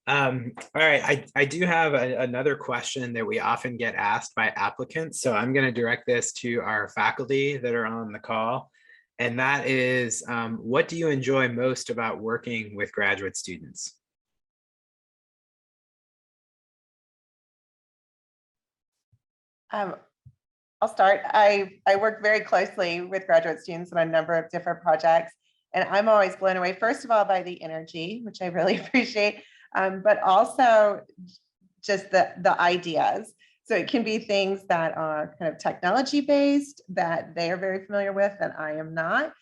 All right, I do have another question that we often get asked by applicants. So I'm going to direct this to our faculty that are on the call. And that is, what do you enjoy most about working with graduate students? I'll start. I work very closely with graduate students on a number of different projects, and I'm always blown away, first of all, by the energy, which I really appreciate, but also just the ideas. So it can be things that are kind of technology based that they are very familiar with that I am not,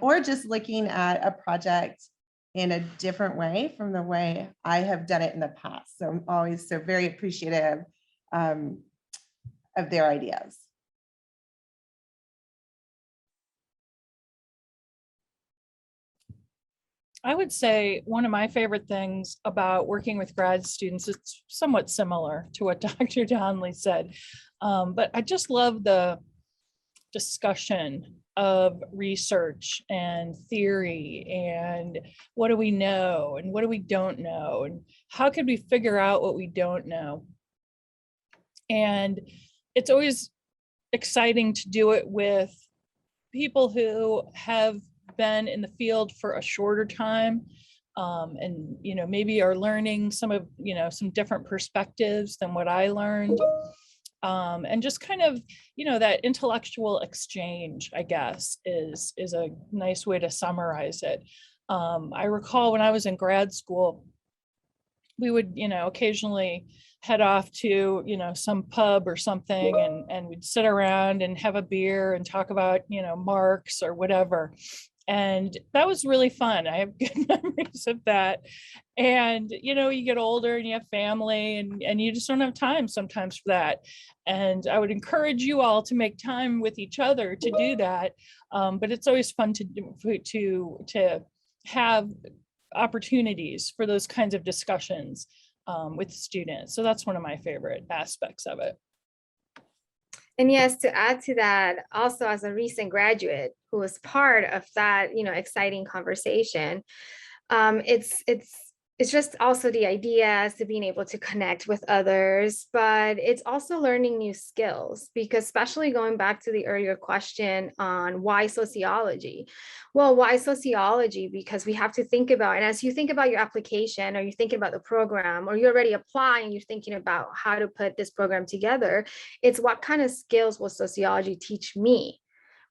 or just looking at a project in a different way from the way I have done it in the past. So I'm always so very appreciative of their ideas. I would say one of my favorite things about working with grad students, it's somewhat similar to what Dr. Donnelly said, but I just love the discussion of research and theory and what do we know and what do we don't know and how could we figure out what we don't know. And it's always exciting to do it with people who have been in the field for a shorter time, and maybe are learning some of some different perspectives than what I learned, and just kind of that intellectual exchange, I guess, is a nice way to summarize it. I recall when I was in grad school, we would occasionally head off to some pub or something, and we'd sit around and have a beer and talk about Marx or whatever. And that was really fun. I have good memories of that. And, you get older and you have family and you just don't have time sometimes for that. And I would encourage you all to make time with each other to do that. But it's always fun to have opportunities for those kinds of discussions with students. So that's one of my favorite aspects of it. And yes, to add to that, also as a recent graduate who was part of that, exciting conversation, it's it's just also the ideas to being able to connect with others, but it's also learning new skills, because especially going back to the earlier question on why sociology. Well, why sociology? Because we have to think about, and as you think about your application, or you're thinking about the program, or you're already applying, you're thinking about how to put this program together, it's what kind of skills will sociology teach me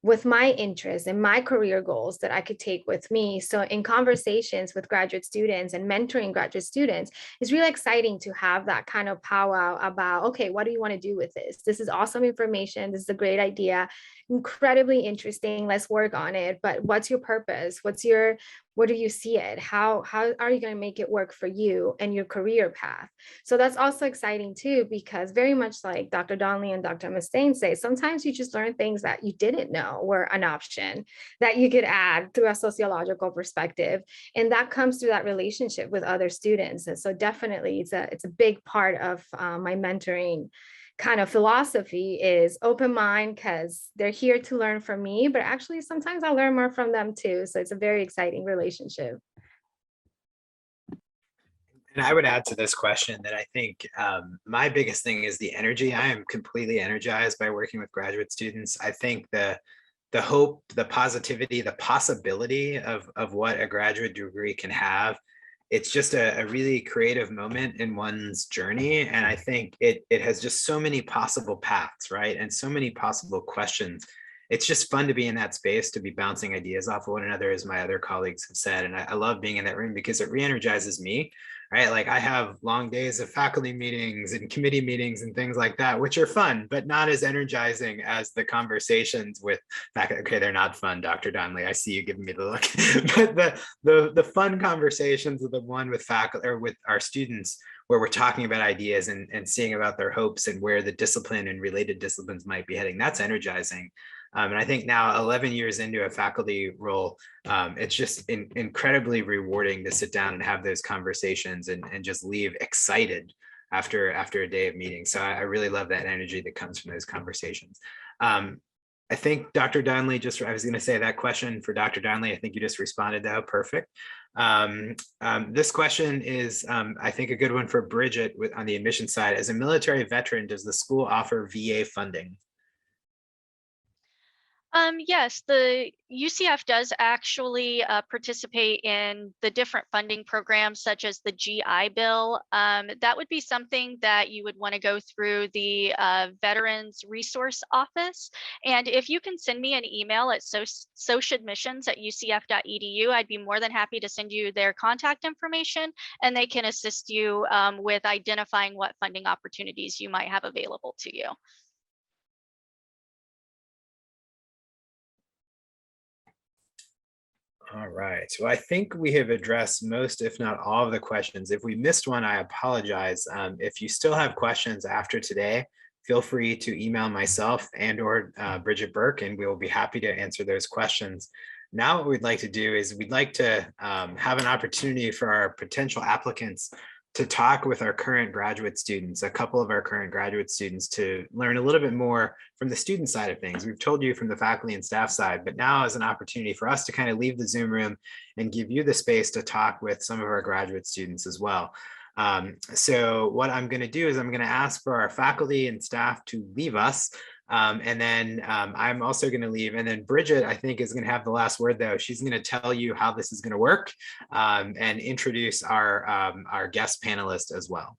with my interests and my career goals that I could take with me. So in conversations with graduate students and mentoring graduate students, it's really exciting to have that kind of powwow about, okay, what do you want to do with this? This is awesome information. This is a great idea. Incredibly interesting. Let's work on it. But what's your purpose? What do you see it? How are you going to make it work for you and your career path? So that's also exciting too, because very much like Dr. Donnelly and Dr. Mustaine say, sometimes you just learn things that you didn't know were an option that you could add through a sociological perspective. And that comes through that relationship with other students. And so definitely it's a big part of my mentoring kind of philosophy is open mind, because they're here to learn from me, but actually sometimes I learn more from them too. So it's a very exciting relationship. And I would add to this question that I think my biggest thing is the energy. I am completely energized by working with graduate students. I think the hope, the positivity, the possibility of what a graduate degree can have, it's just a really creative moment in one's journey. And I think it has just so many possible paths, right? And so many possible questions. It's just fun to be in that space, to be bouncing ideas off of one another, as my other colleagues have said. And I love being in that room because it re-energizes me, right? Like I have long days of faculty meetings and committee meetings and things like that, which are fun, but not as energizing as the conversations with faculty. Okay, they're not fun, Dr. Donnelly. I see you giving me the look. But the fun conversations are the one with faculty or with our students, where we're talking about ideas and seeing about their hopes and where the discipline and related disciplines might be heading. That's energizing. And I think now 11 years into a faculty role, it's just incredibly rewarding to sit down and have those conversations and just leave excited after a day of meetings. So I really love that energy that comes from those conversations. I think Dr. Donnelly I was going to say that question for Dr. Donnelly. I think you just responded though. Perfect. This question is, I think, a good one for Bridget on the admission side. As a military veteran, does the school offer VA funding? Yes, the UCF does actually participate in the different funding programs, such as the GI Bill. That would be something that you would want to go through the Veterans Resource Office. And if you can send me an email at sociadmissions@ucf.edu, I'd be more than happy to send you their contact information, and they can assist you with identifying what funding opportunities you might have available to you. All right, so I think we have addressed most, if not all, of the questions. If we missed one, I apologize. If you still have questions after today, feel free to email myself and/or Bridget Burke, and we will be happy to answer those questions. Now, what we'd like to do is we'd like to have an opportunity for our potential applicants to talk with our current graduate students, a couple of our current graduate students, to learn a little bit more from the student side of things. We've told you from the faculty and staff side, but now is an opportunity for us to kind of leave the Zoom room and give you the space to talk with some of our graduate students as well. So what I'm going to do is I'm going to ask for our faculty and staff to leave us. And then I'm also going to leave. And then Bridget, I think, is going to have the last word, though. She's going to tell you how this is going to work and introduce our guest panelist as well.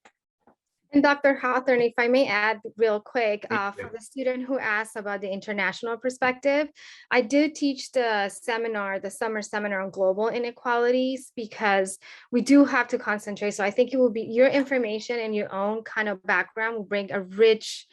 And Dr. Hawthorne, if I may add real quick, for the student who asked about the international perspective, I do teach the summer seminar on global inequalities, because we do have to concentrate. So I think it will be your information and your own kind of background will bring a rich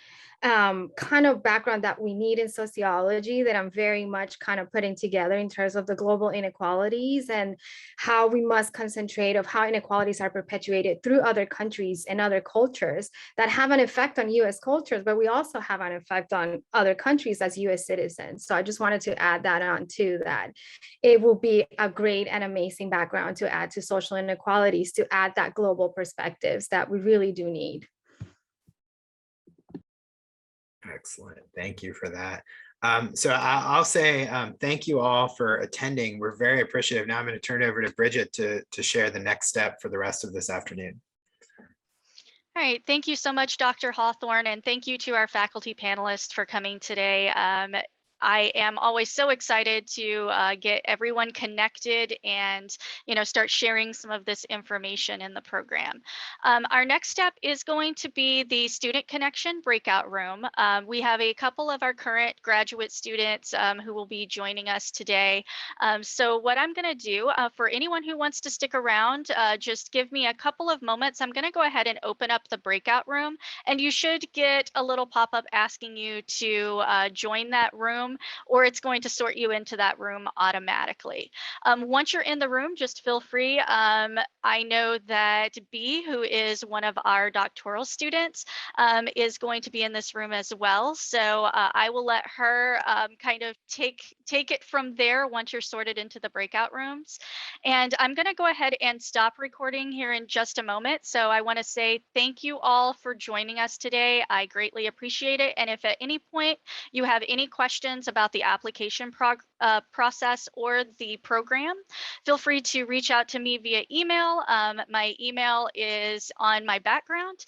kind of background that we need in sociology, that I'm very much kind of putting together in terms of the global inequalities and how we must concentrate of how inequalities are perpetuated through other countries and other cultures that have an effect on US cultures, but we also have an effect on other countries as US citizens. So I just wanted to add that on too, that it will be a great and amazing background to add to social inequalities, to add that global perspectives that we really do need. Excellent. Thank you for that. So I'll say thank you all for attending. We're very appreciative. Now I'm going to turn it over to Bridget to share the next step for the rest of this afternoon. All right, thank you so much, Dr. Hawthorne, and thank you to our faculty panelists for coming today. I am always so excited to get everyone connected and start sharing some of this information in the program. Our next step is going to be the Student Connection breakout room. We have a couple of our current graduate students who will be joining us today. So what I'm going to do for anyone who wants to stick around, just give me a couple of moments. I'm going to go ahead and open up the breakout room, and you should get a little pop-up asking you to join that room, or it's going to sort you into that room automatically. Once you're in the room, just feel free. I know that B, who is one of our doctoral students, is going to be in this room as well. So I will let her kind of take it from there once you're sorted into the breakout rooms. And I'm going to go ahead and stop recording here in just a moment. So I want to say thank you all for joining us today. I greatly appreciate it. And if at any point you have any questions about the application process or the program, feel free to reach out to me via email. My email is on my background,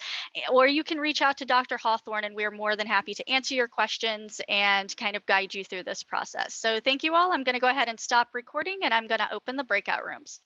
or you can reach out to Dr. Hawthorne, and we're more than happy to answer your questions and kind of guide you through this process. So thank you all. I'm going to go ahead and stop recording, and I'm going to open the breakout rooms.